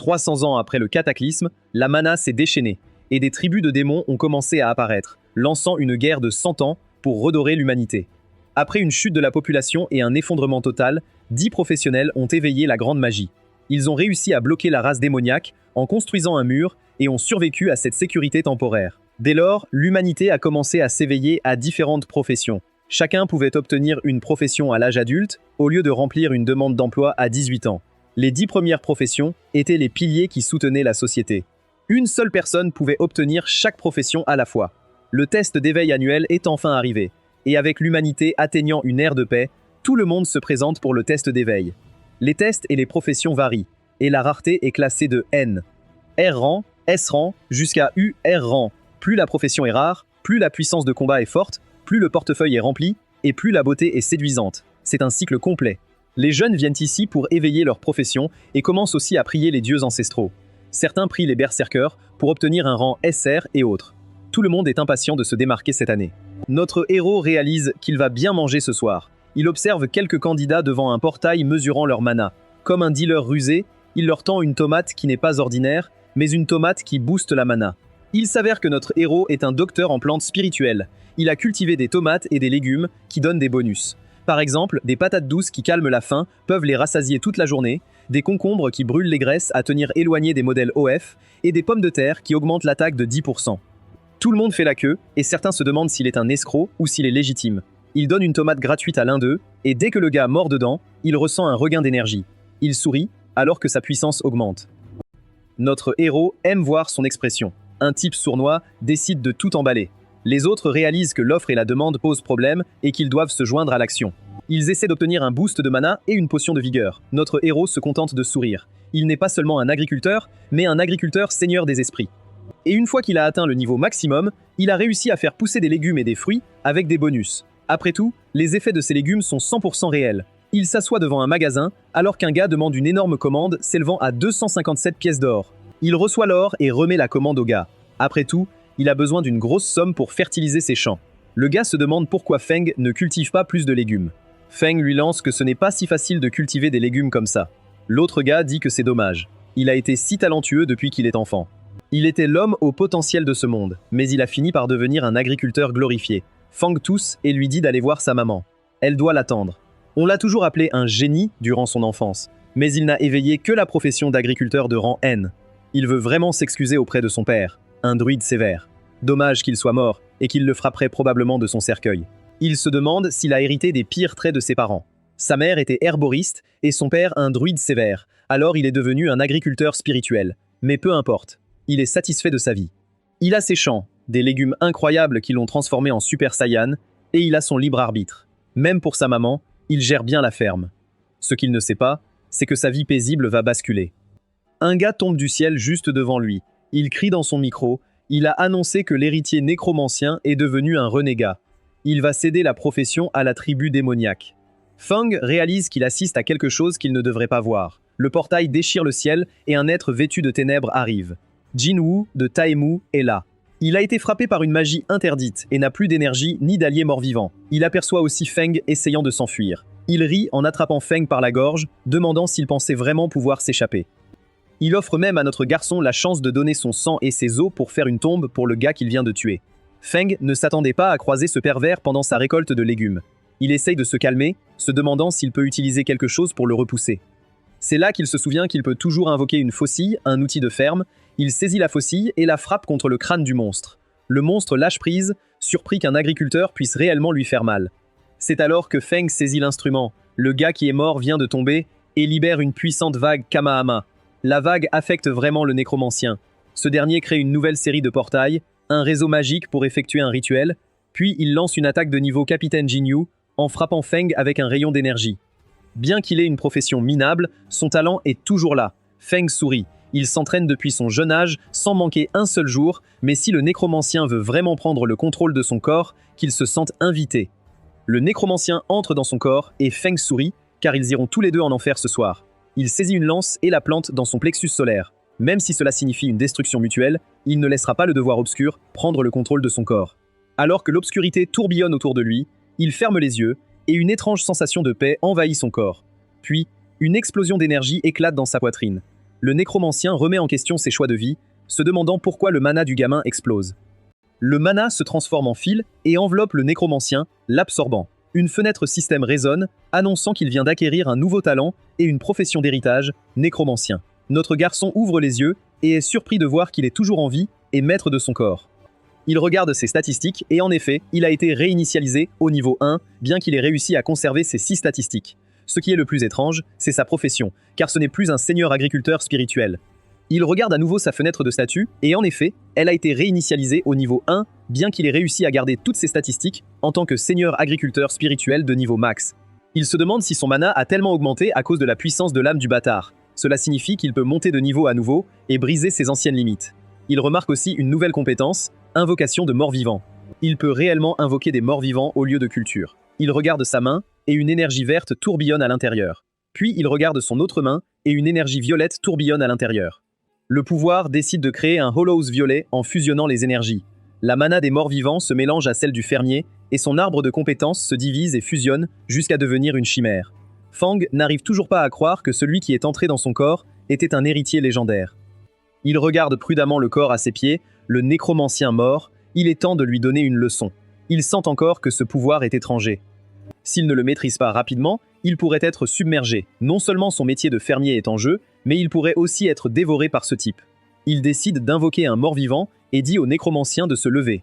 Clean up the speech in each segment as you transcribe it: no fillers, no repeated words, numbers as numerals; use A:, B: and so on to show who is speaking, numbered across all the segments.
A: 300 ans après le cataclysme, la mana s'est déchaînée, et des tribus de démons ont commencé à apparaître, lançant une guerre de 100 ans pour redorer l'humanité. Après une chute de la population et un effondrement total, 10 professionnels ont éveillé la grande magie. Ils ont réussi à bloquer la race démoniaque en construisant un mur et ont survécu à cette sécurité temporaire. Dès lors, l'humanité a commencé à s'éveiller à différentes professions. Chacun pouvait obtenir une profession à l'âge adulte, au lieu de remplir une demande d'emploi à 18 ans. Les 10 premières professions étaient les piliers qui soutenaient la société. Une seule personne pouvait obtenir chaque profession à la fois. Le test d'éveil annuel est enfin arrivé, et avec l'humanité atteignant une ère de paix, tout le monde se présente pour le test d'éveil. Les tests et les professions varient, et la rareté est classée de N. R rang, S rang, jusqu'à UR rang. Plus la profession est rare, plus la puissance de combat est forte, plus le portefeuille est rempli, et plus la beauté est séduisante. C'est un cycle complet. Les jeunes viennent ici pour éveiller leur profession et commencent aussi à prier les dieux ancestraux. Certains prient les berserkers pour obtenir un rang SR et autres. Tout le monde est impatient de se démarquer cette année. Notre héros réalise qu'il va bien manger ce soir. Il observe quelques candidats devant un portail mesurant leur mana. Comme un dealer rusé, il leur tend une tomate qui n'est pas ordinaire, mais une tomate qui booste la mana. Il s'avère que notre héros est un docteur en plantes spirituelles. Il a cultivé des tomates et des légumes qui donnent des bonus. Par exemple, des patates douces qui calment la faim peuvent les rassasier toute la journée, des concombres qui brûlent les graisses à tenir éloignés des modèles OF, et des pommes de terre qui augmentent l'attaque de 10%. Tout le monde fait la queue, et certains se demandent s'il est un escroc ou s'il est légitime. Il donne une tomate gratuite à l'un d'eux, et dès que le gars mord dedans, il ressent un regain d'énergie. Il sourit, alors que sa puissance augmente. Notre héros aime voir son expression. Un type sournois décide de tout emballer. Les autres réalisent que l'offre et la demande posent problème et qu'ils doivent se joindre à l'action. Ils essaient d'obtenir un boost de mana et une potion de vigueur. Notre héros se contente de sourire. Il n'est pas seulement un agriculteur, mais un agriculteur seigneur des esprits. Et une fois qu'il a atteint le niveau maximum, il a réussi à faire pousser des légumes et des fruits avec des bonus. Après tout, les effets de ces légumes sont 100% réels. Il s'assoit devant un magasin alors qu'un gars demande une énorme commande s'élevant à 257 pièces d'or. Il reçoit l'or et remet la commande au gars. Après tout, il a besoin d'une grosse somme pour fertiliser ses champs. Le gars se demande pourquoi Feng ne cultive pas plus de légumes. Feng lui lance que ce n'est pas si facile de cultiver des légumes comme ça. L'autre gars dit que c'est dommage. Il a été si talentueux depuis qu'il est enfant. Il était l'homme au potentiel de ce monde, mais il a fini par devenir un agriculteur glorifié. Feng tousse et lui dit d'aller voir sa maman. Elle doit l'attendre. On l'a toujours appelé un génie durant son enfance, mais il n'a éveillé que la profession d'agriculteur de rang N. Il veut vraiment s'excuser auprès de son père, un druide sévère. Dommage qu'il soit mort et qu'il le frapperait probablement de son cercueil. Il se demande s'il a hérité des pires traits de ses parents. Sa mère était herboriste et son père un druide sévère, alors il est devenu un agriculteur spirituel. Mais peu importe, il est satisfait de sa vie. Il a ses champs, des légumes incroyables qui l'ont transformé en Super Saiyan, et il a son libre arbitre. Même pour sa maman, il gère bien la ferme. Ce qu'il ne sait pas, c'est que sa vie paisible va basculer. Un gars tombe du ciel juste devant lui. Il crie dans son micro. Il a annoncé que l'héritier nécromancien est devenu un renégat. Il va céder la profession à la tribu démoniaque. Feng réalise qu'il assiste à quelque chose qu'il ne devrait pas voir. Le portail déchire le ciel et un être vêtu de ténèbres arrive. Jinwu de Taemu est là. Il a été frappé par une magie interdite et n'a plus d'énergie ni d'alliés morts-vivants. Il aperçoit aussi Feng essayant de s'enfuir. Il rit en attrapant Feng par la gorge, demandant s'il pensait vraiment pouvoir s'échapper. Il offre même à notre garçon la chance de donner son sang et ses os pour faire une tombe pour le gars qu'il vient de tuer. Feng ne s'attendait pas à croiser ce pervers pendant sa récolte de légumes. Il essaye de se calmer, se demandant s'il peut utiliser quelque chose pour le repousser. C'est là qu'il se souvient qu'il peut toujours invoquer une faucille, un outil de ferme. Il saisit la faucille et la frappe contre le crâne du monstre. Le monstre lâche prise, surpris qu'un agriculteur puisse réellement lui faire mal. C'est alors que Feng saisit l'instrument. Le gars qui est mort vient de tomber et libère une puissante vague Kamahama. La vague affecte vraiment le nécromancien. Ce dernier crée une nouvelle série de portails, un réseau magique pour effectuer un rituel, puis il lance une attaque de niveau Capitaine Jinyu en frappant Feng avec un rayon d'énergie. Bien qu'il ait une profession minable, son talent est toujours là. Feng sourit. Il s'entraîne depuis son jeune âge sans manquer un seul jour, mais si le nécromancien veut vraiment prendre le contrôle de son corps, qu'il se sente invité. Le nécromancien entre dans son corps et Feng sourit, car ils iront tous les deux en enfer ce soir. Il saisit une lance et la plante dans son plexus solaire. Même si cela signifie une destruction mutuelle, il ne laissera pas le devoir obscur prendre le contrôle de son corps. Alors que l'obscurité tourbillonne autour de lui, il ferme les yeux et une étrange sensation de paix envahit son corps. Puis, une explosion d'énergie éclate dans sa poitrine. Le nécromancien remet en question ses choix de vie, se demandant pourquoi le mana du gamin explose. Le mana se transforme en fil et enveloppe le nécromancien, l'absorbant. Une fenêtre système résonne, annonçant qu'il vient d'acquérir un nouveau talent et une profession d'héritage, nécromancien. Notre garçon ouvre les yeux et est surpris de voir qu'il est toujours en vie et maître de son corps. Il regarde ses statistiques et en effet, il a été réinitialisé au niveau 1, bien qu'il ait réussi à conserver ses 6 statistiques. Ce qui est le plus étrange, c'est sa profession, car ce n'est plus un seigneur agriculteur spirituel. Il regarde à nouveau sa fenêtre de statut, et en effet, elle a été réinitialisée au niveau 1, bien qu'il ait réussi à garder toutes ses statistiques en tant que seigneur agriculteur spirituel de niveau max. Il se demande si son mana a tellement augmenté à cause de la puissance de l'âme du bâtard. Cela signifie qu'il peut monter de niveau à nouveau et briser ses anciennes limites. Il remarque aussi une nouvelle compétence, invocation de morts-vivants. Il peut réellement invoquer des morts-vivants au lieu de culture. Il regarde sa main, et une énergie verte tourbillonne à l'intérieur. Puis il regarde son autre main, et une énergie violette tourbillonne à l'intérieur. Le pouvoir décide de créer un Hollows violet en fusionnant les énergies. La mana des morts-vivants se mélange à celle du fermier, et son arbre de compétences se divise et fusionne jusqu'à devenir une chimère. Fang n'arrive toujours pas à croire que celui qui est entré dans son corps était un héritier légendaire. Il regarde prudemment le corps à ses pieds, le nécromancien mort, il est temps de lui donner une leçon. Il sent encore que ce pouvoir est étranger. S'il ne le maîtrise pas rapidement, il pourrait être submergé. Non seulement son métier de fermier est en jeu, mais il pourrait aussi être dévoré par ce type. Il décide d'invoquer un mort-vivant et dit au nécromancien de se lever.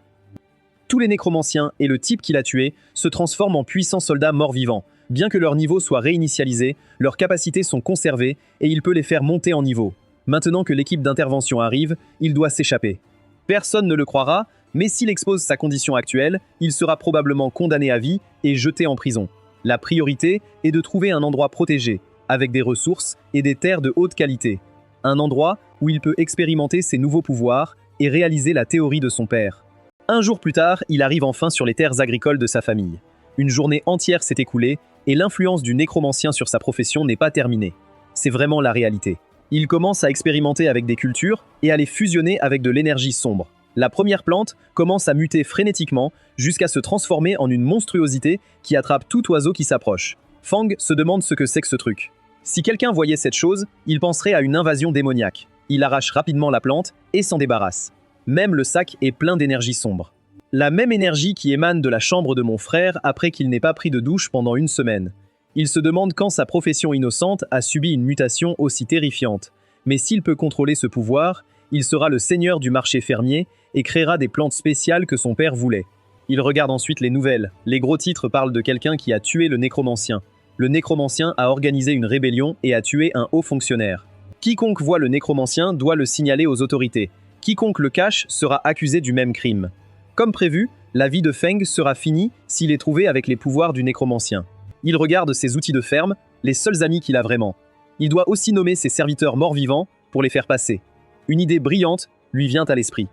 A: Tous les nécromanciens et le type qui l'a tué se transforment en puissants soldats morts-vivants. Bien que leur niveau soit réinitialisé, leurs capacités sont conservées et il peut les faire monter en niveau. Maintenant que l'équipe d'intervention arrive, il doit s'échapper. Personne ne le croira, mais s'il expose sa condition actuelle, il sera probablement condamné à vie et jeté en prison. La priorité est de trouver un endroit protégé, avec des ressources et des terres de haute qualité. Un endroit où il peut expérimenter ses nouveaux pouvoirs et réaliser la théorie de son père. Un jour plus tard, il arrive enfin sur les terres agricoles de sa famille. Une journée entière s'est écoulée et l'influence du nécromancien sur sa profession n'est pas terminée. C'est vraiment la réalité. Il commence à expérimenter avec des cultures et à les fusionner avec de l'énergie sombre. La première plante commence à muter frénétiquement jusqu'à se transformer en une monstruosité qui attrape tout oiseau qui s'approche. Fang se demande ce que c'est que ce truc. Si quelqu'un voyait cette chose, il penserait à une invasion démoniaque. Il arrache rapidement la plante et s'en débarrasse. Même le sac est plein d'énergie sombre. La même énergie qui émane de la chambre de mon frère après qu'il n'ait pas pris de douche pendant une semaine. Il se demande quand sa profession innocente a subi une mutation aussi terrifiante. Mais s'il peut contrôler ce pouvoir, il sera le seigneur du marché fermier et créera des plantes spéciales que son père voulait. Il regarde ensuite les nouvelles. Les gros titres parlent de quelqu'un qui a tué le nécromancien. Le nécromancien a organisé une rébellion et a tué un haut fonctionnaire. Quiconque voit le nécromancien doit le signaler aux autorités. Quiconque le cache sera accusé du même crime. Comme prévu, la vie de Feng sera finie s'il est trouvé avec les pouvoirs du nécromancien. Il regarde ses outils de ferme, les seuls amis qu'il a vraiment. Il doit aussi nommer ses serviteurs morts-vivants pour les faire passer. Une idée brillante lui vient à l'esprit.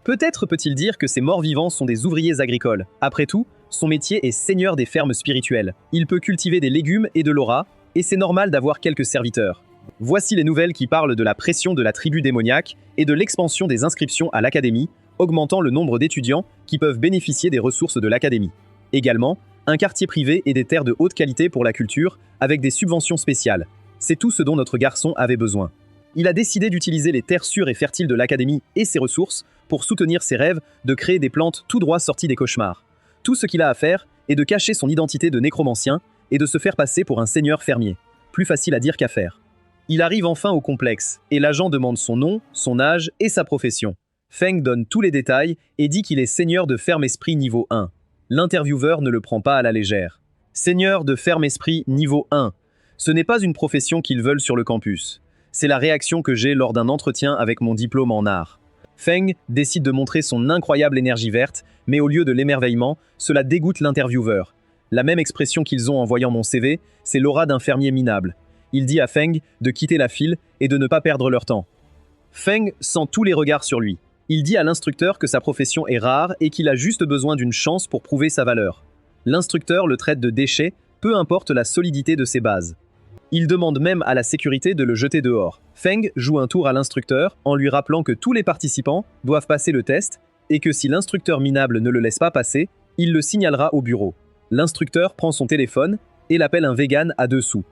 A: Peut-être peut-il dire que ces morts-vivants sont des ouvriers agricoles. Après tout, son métier est seigneur des fermes spirituelles. Il peut cultiver des légumes et de l'aura, et c'est normal d'avoir quelques serviteurs. Voici les nouvelles qui parlent de la pression de la tribu démoniaque et de l'expansion des inscriptions à l'académie, augmentant le nombre d'étudiants qui peuvent bénéficier des ressources de l'académie. Également, un quartier privé et des terres de haute qualité pour la culture, avec des subventions spéciales. C'est tout ce dont notre garçon avait besoin. Il a décidé d'utiliser les terres sûres et fertiles de l'académie et ses ressources pour soutenir ses rêves de créer des plantes tout droit sorties des cauchemars. Tout ce qu'il a à faire est de cacher son identité de nécromancien et de se faire passer pour un seigneur fermier. Plus facile à dire qu'à faire. Il arrive enfin au complexe, et l'agent demande son nom, son âge et sa profession. Feng donne tous les détails et dit qu'il est seigneur de ferme-esprit niveau 1. L'intervieweur ne le prend pas à la légère. Seigneur de ferme-esprit niveau 1. Ce n'est pas une profession qu'ils veulent sur le campus. C'est la réaction que j'ai lors d'un entretien avec mon diplôme en art. Feng décide de montrer son incroyable énergie verte, mais au lieu de l'émerveillement, cela dégoûte l'intervieweur. La même expression qu'ils ont en voyant mon CV, c'est l'aura d'un fermier minable. Il dit à Feng de quitter la file et de ne pas perdre leur temps. Feng sent tous les regards sur lui. Il dit à l'instructeur que sa profession est rare et qu'il a juste besoin d'une chance pour prouver sa valeur. L'instructeur le traite de déchet, peu importe la solidité de ses bases. Il demande même à la sécurité de le jeter dehors. Feng joue un tour à l'instructeur en lui rappelant que tous les participants doivent passer le test et que si l'instructeur minable ne le laisse pas passer, il le signalera au bureau. L'instructeur prend son téléphone et l'appelle un vegan à 2 sous.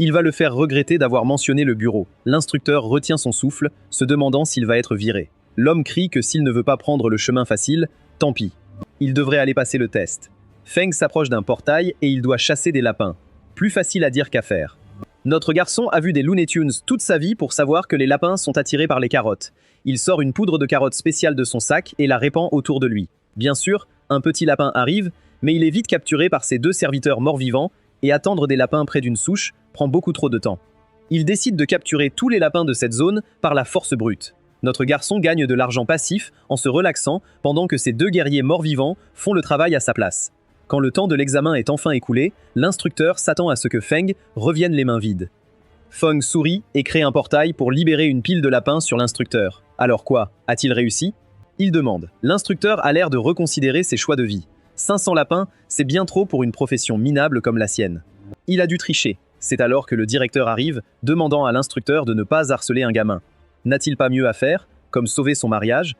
A: Il va le faire regretter d'avoir mentionné le bureau. L'instructeur retient son souffle, se demandant s'il va être viré. L'homme crie que s'il ne veut pas prendre le chemin facile, tant pis. Il devrait aller passer le test. Feng s'approche d'un portail et il doit chasser des lapins. Plus facile à dire qu'à faire. Notre garçon a vu des Looney Tunes toute sa vie pour savoir que les lapins sont attirés par les carottes. Il sort une poudre de carottes spéciale de son sac et la répand autour de lui. Bien sûr, un petit lapin arrive, mais il est vite capturé par ses 2 serviteurs morts-vivants et attendre des lapins près d'une souche prend beaucoup trop de temps. Il décide de capturer tous les lapins de cette zone par la force brute. Notre garçon gagne de l'argent passif en se relaxant pendant que ces 2 guerriers morts-vivants font le travail à sa place. Quand le temps de l'examen est enfin écoulé, l'instructeur s'attend à ce que Feng revienne les mains vides. Feng sourit et crée un portail pour libérer une pile de lapins sur l'instructeur. Alors quoi, a-t-il réussi? Il demande. L'instructeur a l'air de reconsidérer ses choix de vie. 500 lapins, c'est bien trop pour une profession minable comme la sienne. Il a dû tricher. C'est alors que le directeur arrive, demandant à l'instructeur de ne pas harceler un gamin. N'a-t-il pas mieux à faire, comme sauver son mariage?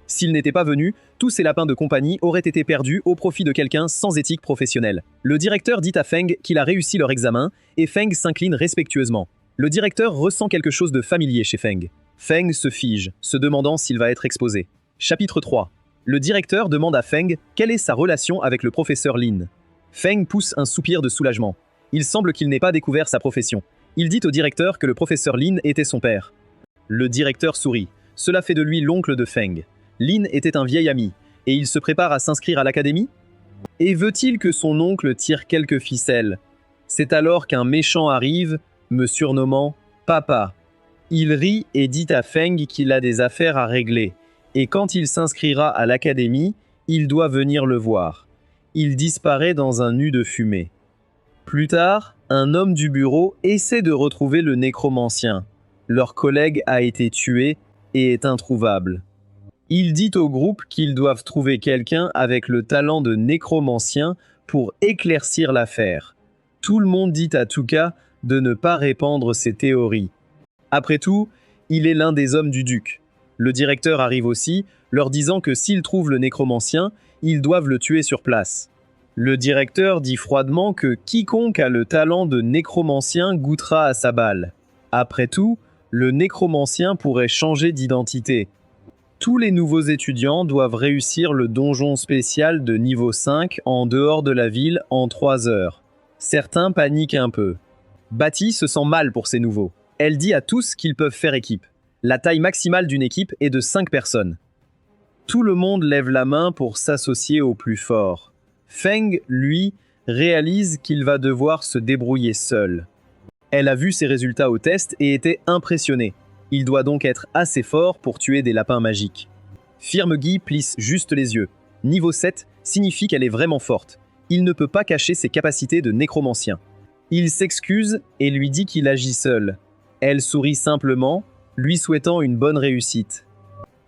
A: S'il n'était pas venu, tous ces lapins de compagnie auraient été perdus au profit de quelqu'un sans éthique professionnelle. Le directeur dit à Feng qu'il a réussi leur examen, et Feng s'incline respectueusement. Le directeur ressent quelque chose de familier chez Feng. Feng se fige, se demandant s'il va être exposé. Chapitre 3. Le directeur demande à Feng quelle est sa relation avec le professeur Lin. Feng pousse un soupir de soulagement. Il semble qu'il n'ait pas découvert sa profession. Il dit au directeur que le professeur Lin était son père. Le directeur sourit. Cela fait de lui l'oncle de Feng. Lin était un vieil ami, et il se prépare à s'inscrire à l'académie? Et veut-il que son oncle tire quelques ficelles? C'est alors qu'un méchant arrive, me surnommant « Papa ». Il rit et dit à Feng qu'il a des affaires à régler, et quand il s'inscrira à l'académie, il doit venir le voir. Il disparaît dans un nu de fumée. Plus tard, un homme du bureau essaie de retrouver le nécromancien. Leur collègue a été tué et est introuvable. Il dit au groupe qu'ils doivent trouver quelqu'un avec le talent de nécromancien pour éclaircir l'affaire. Tout le monde dit à Tuka de ne pas répandre ses théories. Après tout, il est l'un des hommes du duc. Le directeur arrive aussi, leur disant que s'ils trouvent le nécromancien, ils doivent le tuer sur place. Le directeur dit froidement que quiconque a le talent de nécromancien goûtera à sa balle. Après tout, le nécromancien pourrait changer d'identité. Tous les nouveaux étudiants doivent réussir le donjon spécial de niveau 5 en dehors de la ville en 3 heures. Certains paniquent un peu. Batty se sent mal pour ces nouveaux. Elle dit à tous qu'ils peuvent faire équipe. La taille maximale d'une équipe est de 5 personnes. Tout le monde lève la main pour s'associer au plus fort. Feng, lui, réalise qu'il va devoir se débrouiller seul. Elle a vu ses résultats au test et était impressionnée. Il doit donc être assez fort pour tuer des lapins magiques. Firme-Guy plisse juste les yeux. Niveau 7 signifie qu'elle est vraiment forte. Il ne peut pas cacher ses capacités de nécromancien. Il s'excuse et lui dit qu'il agit seul. Elle sourit simplement, lui souhaitant une bonne réussite.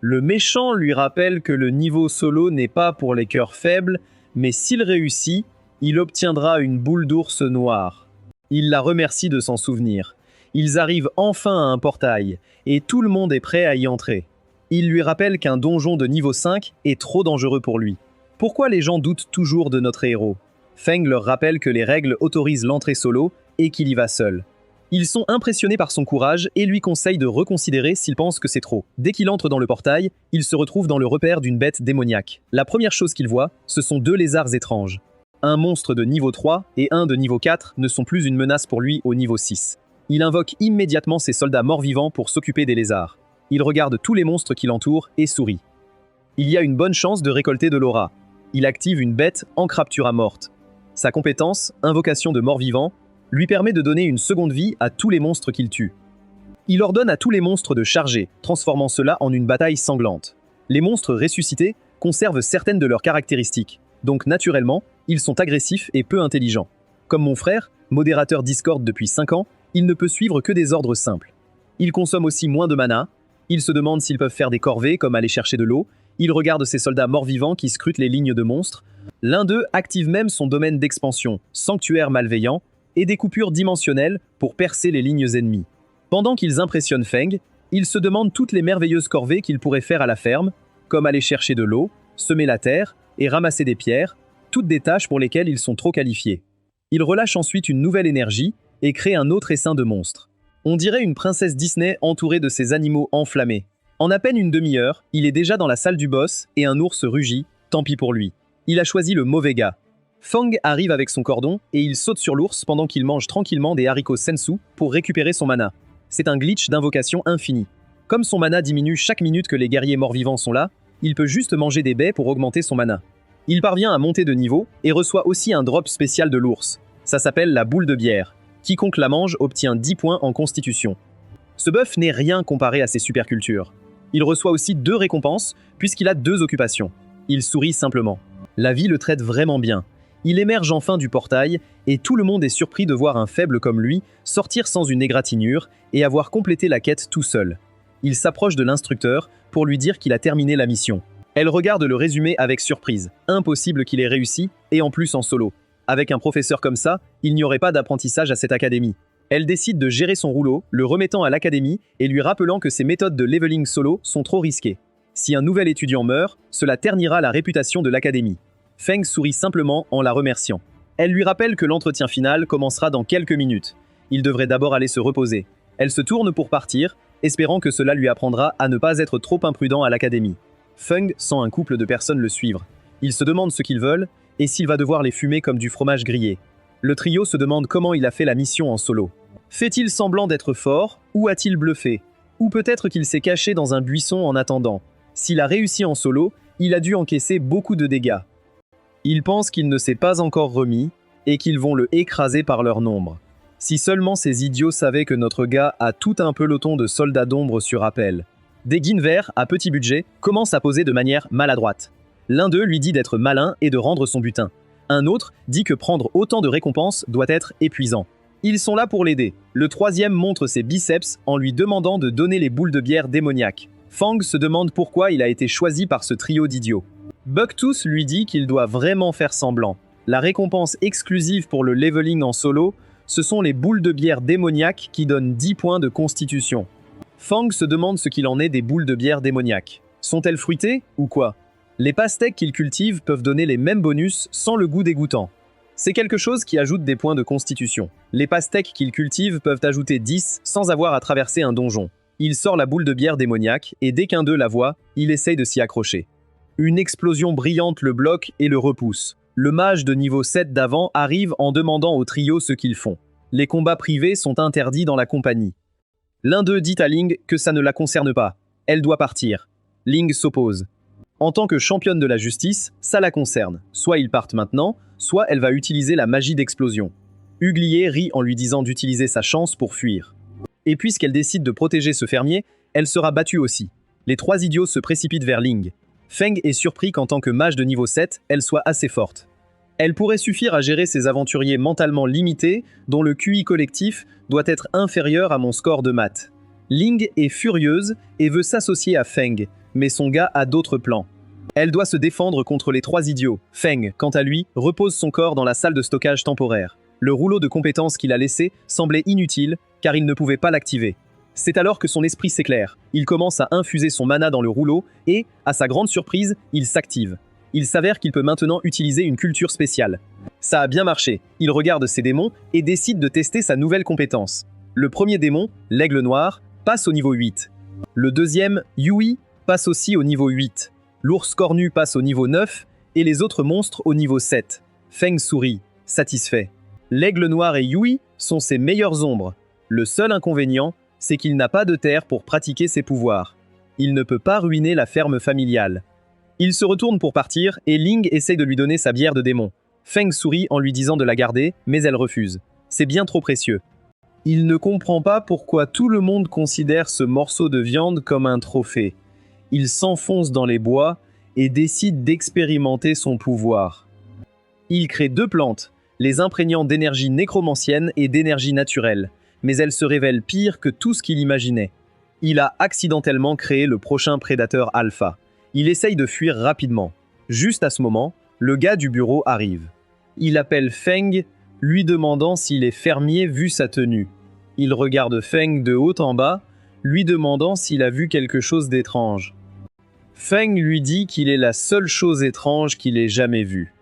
A: Le méchant lui rappelle que le niveau solo n'est pas pour les cœurs faibles, mais s'il réussit, il obtiendra une boule d'ours noire. Il la remercie de s'en souvenir. Ils arrivent enfin à un portail, et tout le monde est prêt à y entrer. Il lui rappelle qu'un donjon de niveau 5 est trop dangereux pour lui. Pourquoi les gens doutent toujours de notre héros? Feng leur rappelle que les règles autorisent l'entrée solo et qu'il y va seul. Ils sont impressionnés par son courage et lui conseillent de reconsidérer s'ils pensent que c'est trop. Dès qu'il entre dans le portail, il se retrouve dans le repère d'une bête démoniaque. La première chose qu'il voit, ce sont 2 lézards étranges. Un monstre de niveau 3 et un de niveau 4 ne sont plus une menace pour lui au niveau 6. Il invoque immédiatement ses soldats morts-vivants pour s'occuper des lézards. Il regarde tous les monstres qui l'entourent et sourit. Il y a une bonne chance de récolter de l'aura. Il active une bête en Craptura morte. Sa compétence, invocation de morts-vivants, lui permet de donner une seconde vie à tous les monstres qu'il tue. Il ordonne à tous les monstres de charger, transformant cela en une bataille sanglante. Les monstres ressuscités conservent certaines de leurs caractéristiques, donc naturellement, ils sont agressifs et peu intelligents. Comme mon frère, modérateur Discord depuis 5 ans, il ne peut suivre que des ordres simples. Il consomme aussi moins de mana, il se demande s'ils peuvent faire des corvées comme aller chercher de l'eau, il regarde ses soldats morts-vivants qui scrutent les lignes de monstres. L'un d'eux active même son domaine d'expansion, sanctuaire malveillant, et des coupures dimensionnelles pour percer les lignes ennemies. Pendant qu'ils impressionnent Feng, ils se demandent toutes les merveilleuses corvées qu'ils pourraient faire à la ferme, comme aller chercher de l'eau, semer la terre et ramasser des pierres, toutes des tâches pour lesquelles ils sont trop qualifiés. Ils relâchent ensuite une nouvelle énergie et crée un autre essaim de monstres. On dirait une princesse Disney entourée de ces animaux enflammés. En à peine une demi-heure, il est déjà dans la salle du boss et un ours rugit, tant pis pour lui. Il a choisi le mauvais gars. Fang arrive avec son cordon et il saute sur l'ours pendant qu'il mange tranquillement des haricots sensu pour récupérer son mana. C'est un glitch d'invocation infini. Comme son mana diminue chaque minute que les guerriers morts-vivants sont là, il peut juste manger des baies pour augmenter son mana. Il parvient à monter de niveau et reçoit aussi un drop spécial de l'ours. Ça s'appelle la boule de bière. Quiconque la mange obtient 10 points en constitution. Ce buff n'est rien comparé à ses supercultures. Il reçoit aussi 2 récompenses puisqu'il a 2 occupations. Il sourit simplement. La vie le traite vraiment bien. Il émerge enfin du portail et tout le monde est surpris de voir un faible comme lui sortir sans une égratignure et avoir complété la quête tout seul. Il s'approche de l'instructeur pour lui dire qu'il a terminé la mission. Elle regarde le résumé avec surprise. Impossible qu'il ait réussi, et en plus en solo. Avec un professeur comme ça, il n'y aurait pas d'apprentissage à cette académie. Elle décide de gérer son rouleau, le remettant à l'académie et lui rappelant que ses méthodes de leveling solo sont trop risquées. Si un nouvel étudiant meurt, cela ternira la réputation de l'académie. Feng sourit simplement en la remerciant. Elle lui rappelle que l'entretien final commencera dans quelques minutes. Il devrait d'abord aller se reposer. Elle se tourne pour partir, espérant que cela lui apprendra à ne pas être trop imprudent à l'académie. Feng sent un couple de personnes le suivre. Ils se demandent ce qu'ils veulent et s'il va devoir les fumer comme du fromage grillé. Le trio se demande comment il a fait la mission en solo. Fait-il semblant d'être fort ou a-t-il bluffé? Ou peut-être qu'il s'est caché dans un buisson en attendant. S'il a réussi en solo, il a dû encaisser beaucoup de dégâts. Il pense qu'il ne s'est pas encore remis et qu'ils vont le écraser par leur nombre. Si seulement ces idiots savaient que notre gars a tout un peloton de soldats d'ombre sur appel. Des Guinevere, à petit budget, commencent à poser de manière maladroite. L'un d'eux lui dit d'être malin et de rendre son butin. Un autre dit que prendre autant de récompenses doit être épuisant. Ils sont là pour l'aider. Le troisième montre ses biceps en lui demandant de donner les boules de bière démoniaques. Fang se demande pourquoi il a été choisi par ce trio d'idiots. Bucktooth lui dit qu'il doit vraiment faire semblant. La récompense exclusive pour le leveling en solo, ce sont les boules de bière démoniaques qui donnent 10 points de constitution. Fang se demande ce qu'il en est des boules de bière démoniaques. Sont-elles fruitées ou quoi? Les pastèques qu'il cultive peuvent donner les mêmes bonus sans le goût dégoûtant. C'est quelque chose qui ajoute des points de constitution. Les pastèques qu'il cultive peuvent ajouter 10 sans avoir à traverser un donjon. Il sort la boule de bière démoniaque et dès qu'un d'eux la voit, il essaye de s'y accrocher. Une explosion brillante le bloque et le repousse. Le mage de niveau 7 d'avant arrive en demandant au trio ce qu'ils font. Les combats privés sont interdits dans la compagnie. L'un d'eux dit à Ling que ça ne la concerne pas. Elle doit partir. Ling s'oppose. En tant que championne de la justice, ça la concerne. Soit ils partent maintenant, soit elle va utiliser la magie d'explosion. Huglier rit en lui disant d'utiliser sa chance pour fuir. Et puisqu'elle décide de protéger ce fermier, elle sera battue aussi. Les 3 idiots se précipitent vers Ling. Feng est surpris qu'en tant que mage de niveau 7, elle soit assez forte. Elle pourrait suffire à gérer ces aventuriers mentalement limités, dont le QI collectif doit être inférieur à mon score de maths. Ling est furieuse et veut s'associer à Feng, mais son gars a d'autres plans. Elle doit se défendre contre les 3 idiots. Feng, quant à lui, repose son corps dans la salle de stockage temporaire. Le rouleau de compétences qu'il a laissé semblait inutile, car il ne pouvait pas l'activer. C'est alors que son esprit s'éclaire. Il commence à infuser son mana dans le rouleau et, à sa grande surprise, il s'active. Il s'avère qu'il peut maintenant utiliser une culture spéciale. Ça a bien marché. Il regarde ses démons et décide de tester sa nouvelle compétence. Le premier démon, l'aigle noir, passe au niveau 8. Le deuxième, Yui, passe aussi au niveau 8. L'ours cornu passe au niveau 9 et les autres monstres au niveau 7. Feng sourit, satisfait. L'aigle noir et Yui sont ses meilleures ombres. Le seul inconvénient, c'est qu'il n'a pas de terre pour pratiquer ses pouvoirs. Il ne peut pas ruiner la ferme familiale. Il se retourne pour partir et Ling essaye de lui donner sa bière de démon. Feng sourit en lui disant de la garder, mais elle refuse. C'est bien trop précieux. Il ne comprend pas pourquoi tout le monde considère ce morceau de viande comme un trophée. Il s'enfonce dans les bois et décide d'expérimenter son pouvoir. Il crée 2 plantes, les imprégnant d'énergie nécromancienne et d'énergie naturelle, mais elles se révèlent pires que tout ce qu'il imaginait. Il a accidentellement créé le prochain prédateur alpha. Il essaye de fuir rapidement. Juste à ce moment, le gars du bureau arrive. Il appelle Feng, lui demandant s'il est fermier vu sa tenue. Il regarde Feng de haut en bas, lui demandant s'il a vu quelque chose d'étrange. Feng lui dit qu'il est la seule chose étrange qu'il ait jamais vue.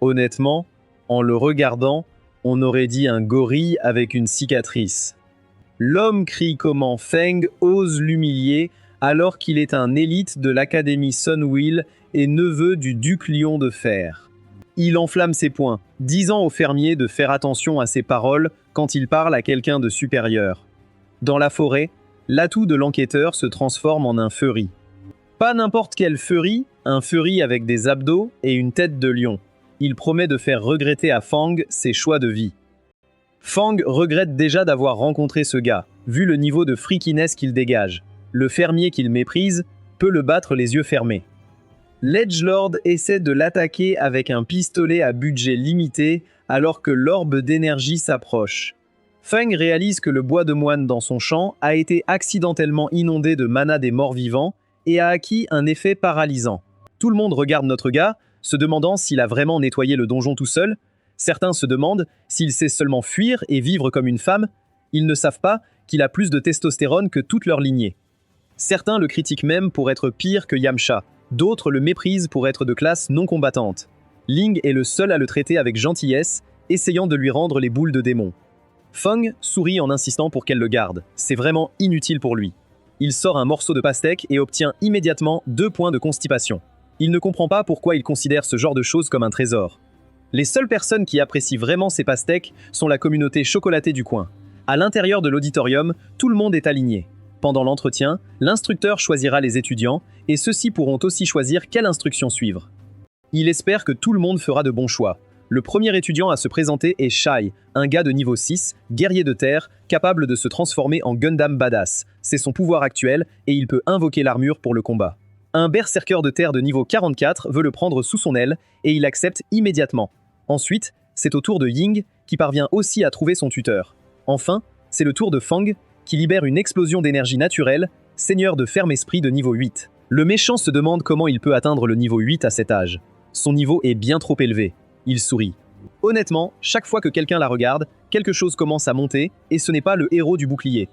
A: Honnêtement, en le regardant, On aurait dit un gorille avec une cicatrice. L'homme crie comment Feng ose l'humilier alors qu'il est un élite de l'Académie Sunwheel et neveu du duc Lion de Fer. Il enflamme ses poings, disant au fermier de faire attention à ses paroles quand il parle à quelqu'un de supérieur. Dans la forêt, l'atout de l'enquêteur se transforme en un Fury. Pas n'importe quel Fury, un Fury avec des abdos et une tête de lion. Il promet de faire regretter à Fang ses choix de vie. Fang regrette déjà d'avoir rencontré ce gars, vu le niveau de freakiness qu'il dégage. Le fermier qu'il méprise peut le battre les yeux fermés. L'Edgelord essaie de l'attaquer avec un pistolet à budget limité alors que l'orbe d'énergie s'approche. Fang réalise que le bois de moine dans son champ a été accidentellement inondé de mana des morts vivants et a acquis un effet paralysant. Tout le monde regarde notre gars, se demandant s'il a vraiment nettoyé le donjon tout seul. Certains se demandent s'il sait seulement fuir et vivre comme une femme. Ils ne savent pas qu'il a plus de testostérone que toute leur lignée. Certains le critiquent même pour être pire que Yamcha. D'autres le méprisent pour être de classe non combattante. Ling est le seul à le traiter avec gentillesse, essayant de lui rendre les boules de démon. Fang sourit en insistant pour qu'elle le garde. C'est vraiment inutile pour lui. Il sort un morceau de pastèque et obtient immédiatement 2 points de constipation. Il ne comprend pas pourquoi il considère ce genre de choses comme un trésor. Les seules personnes qui apprécient vraiment ces pastèques sont la communauté chocolatée du coin. À l'intérieur de l'auditorium, tout le monde est aligné. Pendant l'entretien, l'instructeur choisira les étudiants et ceux-ci pourront aussi choisir quelle instruction suivre. Il espère que tout le monde fera de bons choix. Le premier étudiant à se présenter est Shai, un gars de niveau 6, guerrier de terre, capable de se transformer en Gundam Badass. C'est son pouvoir actuel et il peut invoquer l'armure pour le combat. Un berserker de terre de niveau 44 veut le prendre sous son aile et il accepte immédiatement. Ensuite, c'est au tour de Ying qui parvient aussi à trouver son tuteur. Enfin, c'est le tour de Fang qui libère une explosion d'énergie naturelle, seigneur de ferme esprit de niveau 8. Le méchant se demande comment il peut atteindre le niveau 8 à cet âge. Son niveau est bien trop élevé. Il sourit. Honnêtement, chaque fois que quelqu'un la regarde, quelque chose commence à monter et ce n'est pas le héros du bouclier.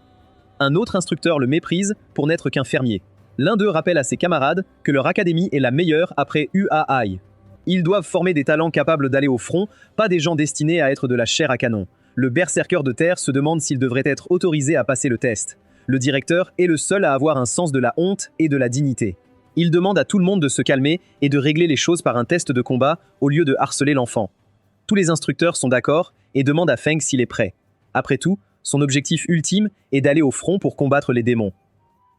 A: Un autre instructeur le méprise pour n'être qu'un fermier. L'un d'eux rappelle à ses camarades que leur académie est la meilleure après UAI. Ils doivent former des talents capables d'aller au front, pas des gens destinés à être de la chair à canon. Le berserker de terre se demande s'il devrait être autorisé à passer le test. Le directeur est le seul à avoir un sens de la honte et de la dignité. Il demande à tout le monde de se calmer et de régler les choses par un test de combat au lieu de harceler l'enfant. Tous les instructeurs sont d'accord et demandent à Feng s'il est prêt. Après tout, son objectif ultime est d'aller au front pour combattre les démons.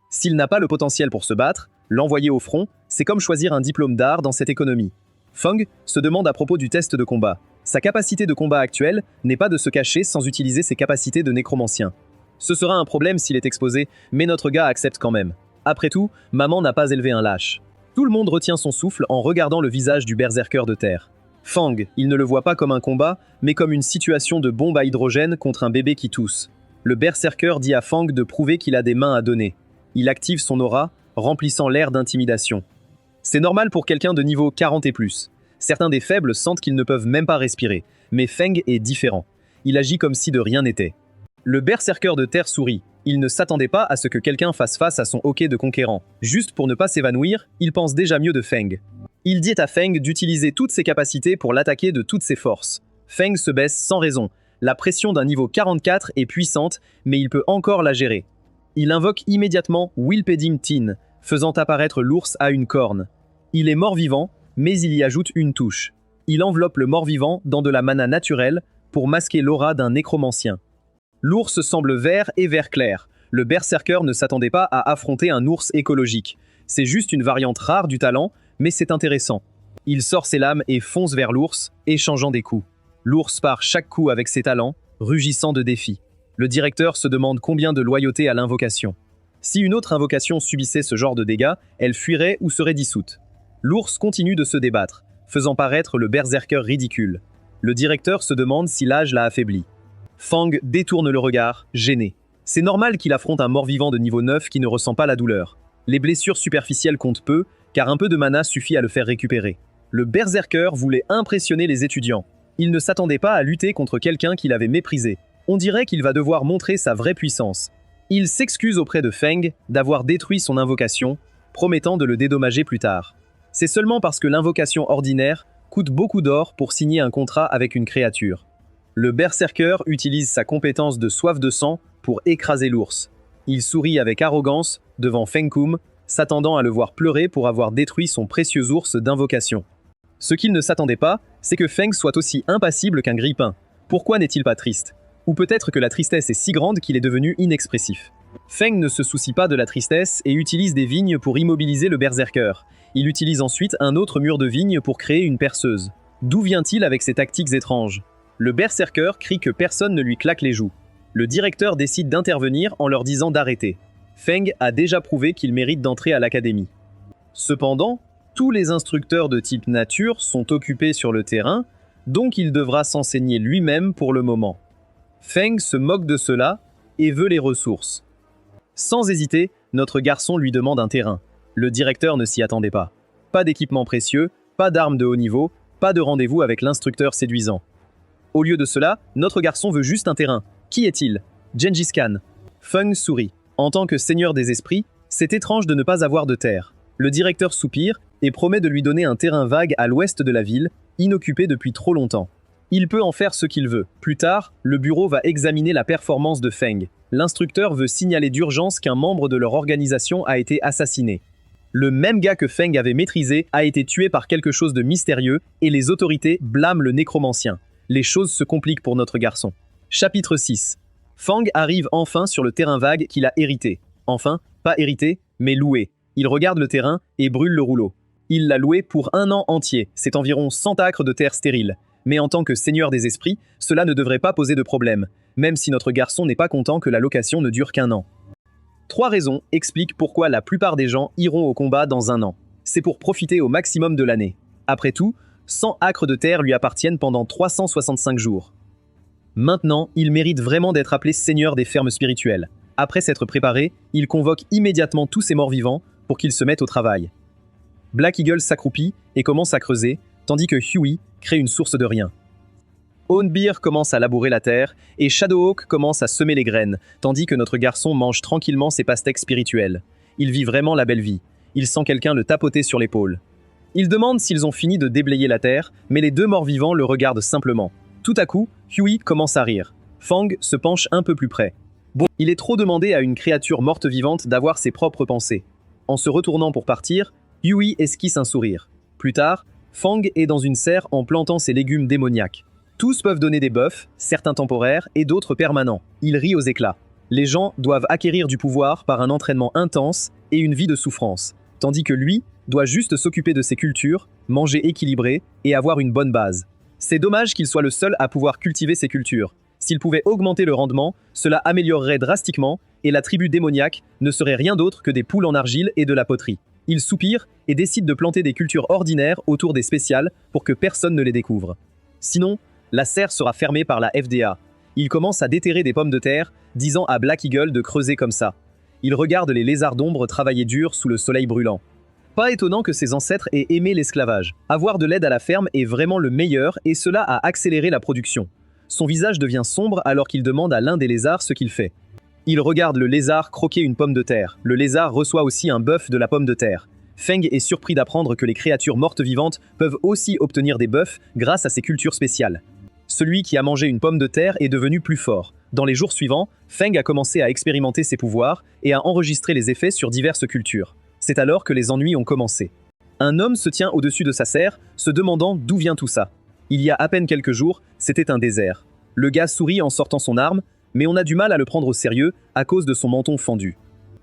A: S'il n'a pas le potentiel pour se battre, l'envoyer au front, c'est comme choisir un diplôme d'art dans cette économie. Feng se demande à propos du test de combat. Sa capacité de combat actuelle n'est pas de se cacher sans utiliser ses capacités de nécromancien. Ce sera un problème s'il est exposé, mais notre gars accepte quand même. Après tout, maman n'a pas élevé un lâche. Tout le monde retient son souffle en regardant le visage du berserker de terre. Fang, il ne le voit pas comme un combat, mais comme une situation de bombe à hydrogène contre un bébé qui tousse. Le berserker dit à Fang de prouver qu'il a des mains à donner. Il active son aura, remplissant l'air d'intimidation. C'est normal pour quelqu'un de niveau 40 et plus. Certains des faibles sentent qu'ils ne peuvent même pas respirer, mais Feng est différent. Il agit comme si de rien n'était. Le berserker de terre sourit. Il ne s'attendait pas à ce que quelqu'un fasse face à son hockey de conquérant. Juste pour ne pas s'évanouir, il pense déjà mieux de Feng. Il dit à Feng d'utiliser toutes ses capacités pour l'attaquer de toutes ses forces. Feng se baisse sans raison. La pression d'un niveau 44 est puissante, mais il peut encore la gérer. Il invoque immédiatement Wilpedim Tin, faisant apparaître l'ours à une corne. Il est mort-vivant, mais il y ajoute une touche. Il enveloppe le mort-vivant dans de la mana naturelle pour masquer l'aura d'un nécromancien. L'ours semble vert et vert clair. Le berserker ne s'attendait pas à affronter un ours écologique. C'est juste une variante rare du talent, mais c'est intéressant. Il sort ses lames et fonce vers l'ours, échangeant des coups. L'ours part chaque coup avec ses talents, rugissant de défi. Le directeur se demande combien de loyauté à l'invocation. Si une autre invocation subissait ce genre de dégâts, elle fuirait ou serait dissoute. L'ours continue de se débattre, faisant paraître le berserker ridicule. Le directeur se demande si l'âge l'a affaibli. Fang détourne le regard, gêné. C'est normal qu'il affronte un mort-vivant de niveau 9 qui ne ressent pas la douleur. Les blessures superficielles comptent peu, car un peu de mana suffit à le faire récupérer. Le berserker voulait impressionner les étudiants. Il ne s'attendait pas à lutter contre quelqu'un qu'il avait méprisé. On dirait qu'il va devoir montrer sa vraie puissance. Il s'excuse auprès de Feng d'avoir détruit son invocation, promettant de le dédommager plus tard. C'est seulement parce que l'invocation ordinaire coûte beaucoup d'or pour signer un contrat avec une créature. Le berserker utilise sa compétence de soif de sang pour écraser l'ours. Il sourit avec arrogance devant Feng Kum, s'attendant à le voir pleurer pour avoir détruit son précieux ours d'invocation. Ce qu'il ne s'attendait pas, c'est que Feng soit aussi impassible qu'un grippin. Pourquoi n'est-il pas triste? Ou peut-être que la tristesse est si grande qu'il est devenu inexpressif. Feng ne se soucie pas de la tristesse et utilise des vignes pour immobiliser le berserker. Il utilise ensuite un autre mur de vignes pour créer une perceuse. D'où vient-il avec ces tactiques étranges? Le berserker crie que personne ne lui claque les joues. Le directeur décide d'intervenir en leur disant d'arrêter. Feng a déjà prouvé qu'il mérite d'entrer à l'académie. Cependant, tous les instructeurs de type nature sont occupés sur le terrain, donc il devra s'enseigner lui-même pour le moment. Feng se moque de cela et veut les ressources. Sans hésiter, notre garçon lui demande un terrain. Le directeur ne s'y attendait pas. Pas d'équipement précieux, pas d'armes de haut niveau, pas de rendez-vous avec l'instructeur séduisant. Au lieu de cela, notre garçon veut juste un terrain. Qui est-il? Gengis Khan. Feng sourit. En tant que seigneur des esprits, c'est étrange de ne pas avoir de terre. Le directeur soupire et promet de lui donner un terrain vague à l'ouest de la ville, inoccupé depuis trop longtemps. Il peut en faire ce qu'il veut. Plus tard, le bureau va examiner la performance de Feng. L'instructeur veut signaler d'urgence qu'un membre de leur organisation a été assassiné. Le même gars que Feng avait maîtrisé a été tué par quelque chose de mystérieux et les autorités blâment le nécromancien. Les choses se compliquent pour notre garçon. Chapitre 6. Feng arrive enfin sur le terrain vague qu'il a hérité. Enfin, pas hérité, mais loué. Il regarde le terrain et brûle le rouleau. Il l'a loué pour 1 an entier, c'est environ 100 acres de terre stérile. Mais en tant que seigneur des esprits, cela ne devrait pas poser de problème, même si notre garçon n'est pas content que la location ne dure qu'1 an. 3 raisons expliquent pourquoi la plupart des gens iront au combat dans 1 an. C'est pour profiter au maximum de l'année. Après tout, 100 acres de terre lui appartiennent pendant 365 jours. Maintenant, il mérite vraiment d'être appelé seigneur des fermes spirituelles. Après s'être préparé, il convoque immédiatement tous ses morts-vivants pour qu'ils se mettent au travail. Black Eagle s'accroupit et commence à creuser, tandis que Huey crée une source de rien. Ownbeer commence à labourer la terre et Shadowhawk commence à semer les graines, tandis que notre garçon mange tranquillement ses pastèques spirituelles. Il vit vraiment la belle vie. Il sent quelqu'un le tapoter sur l'épaule. Il demande s'ils ont fini de déblayer la terre, mais les 2 morts-vivants le regardent simplement. Tout à coup, Huey commence à rire. Feng se penche un peu plus près. Bon, il est trop demandé à une créature morte-vivante d'avoir ses propres pensées. En se retournant pour partir, Huey esquisse un sourire. Plus tard, Feng est dans une serre en plantant ses légumes démoniaques. Tous peuvent donner des buffs, certains temporaires et d'autres permanents. Il rit aux éclats. Les gens doivent acquérir du pouvoir par un entraînement intense et une vie de souffrance, tandis que lui doit juste s'occuper de ses cultures, manger équilibré et avoir une bonne base. C'est dommage qu'il soit le seul à pouvoir cultiver ces cultures. S'il pouvait augmenter le rendement, cela améliorerait drastiquement et la tribu démoniaque ne serait rien d'autre que des poules en argile et de la poterie. Il soupire et décide de planter des cultures ordinaires autour des spéciales pour que personne ne les découvre. Sinon, la serre sera fermée par la FDA. Il commence à déterrer des pommes de terre, disant à Black Eagle de creuser comme ça. Il regarde les lézards d'ombre travailler dur sous le soleil brûlant. Pas étonnant que ses ancêtres aient aimé l'esclavage. Avoir de l'aide à la ferme est vraiment le meilleur et cela a accéléré la production. Son visage devient sombre alors qu'il demande à l'un des lézards ce qu'il fait. Il regarde le lézard croquer une pomme de terre. Le lézard reçoit aussi un bœuf de la pomme de terre. Feng est surpris d'apprendre que les créatures mortes vivantes peuvent aussi obtenir des bœufs grâce à ces cultures spéciales. Celui qui a mangé une pomme de terre est devenu plus fort. Dans les jours suivants, Feng a commencé à expérimenter ses pouvoirs et à enregistrer les effets sur diverses cultures. C'est alors que les ennuis ont commencé. Un homme se tient au-dessus de sa serre, se demandant d'où vient tout ça. Il y a à peine quelques jours, c'était un désert. Le gars sourit en sortant son arme, mais on a du mal à le prendre au sérieux à cause de son menton fendu.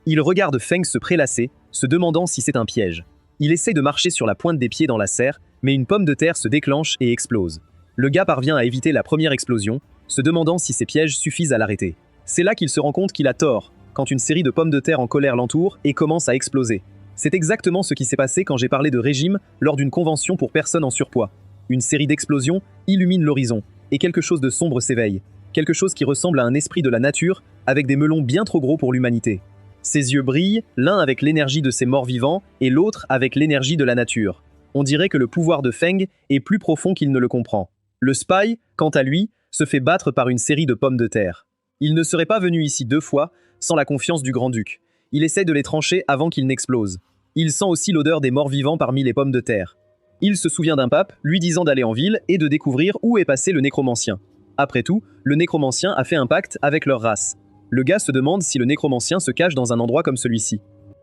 A: Il regarde Feng se prélasser, se demandant si c'est un piège. Il essaie de marcher sur la pointe des pieds dans la serre, mais une pomme de terre se déclenche et explose. Le gars parvient à éviter la première explosion, se demandant si ces pièges suffisent à l'arrêter. C'est là qu'il se rend compte qu'il a tort, quand une série de pommes de terre en colère l'entoure et commence à exploser. C'est exactement ce qui s'est passé quand j'ai parlé de régime lors d'une convention pour personnes en surpoids. Une série d'explosions illumine l'horizon, et quelque chose de sombre s'éveille. Quelque chose qui ressemble à un esprit de la nature, avec des melons bien trop gros pour l'humanité. Ses yeux brillent, l'un avec l'énergie de ses morts vivants, et l'autre avec l'énergie de la nature. On dirait que le pouvoir de Feng est plus profond qu'il ne le comprend. Le spy, quant à lui, se fait battre par une série de pommes de terre. Il ne serait pas venu ici 2 fois, sans la confiance du grand-duc. Il essaie de les trancher avant qu'ils n'explosent. Il sent aussi l'odeur des morts vivants parmi les pommes de terre. Il se souvient d'un pape lui disant d'aller en ville et de découvrir où est passé le nécromancien. Après tout, le nécromancien a fait un pacte avec leur race. Le gars se demande si le nécromancien se cache dans un endroit comme celui-ci.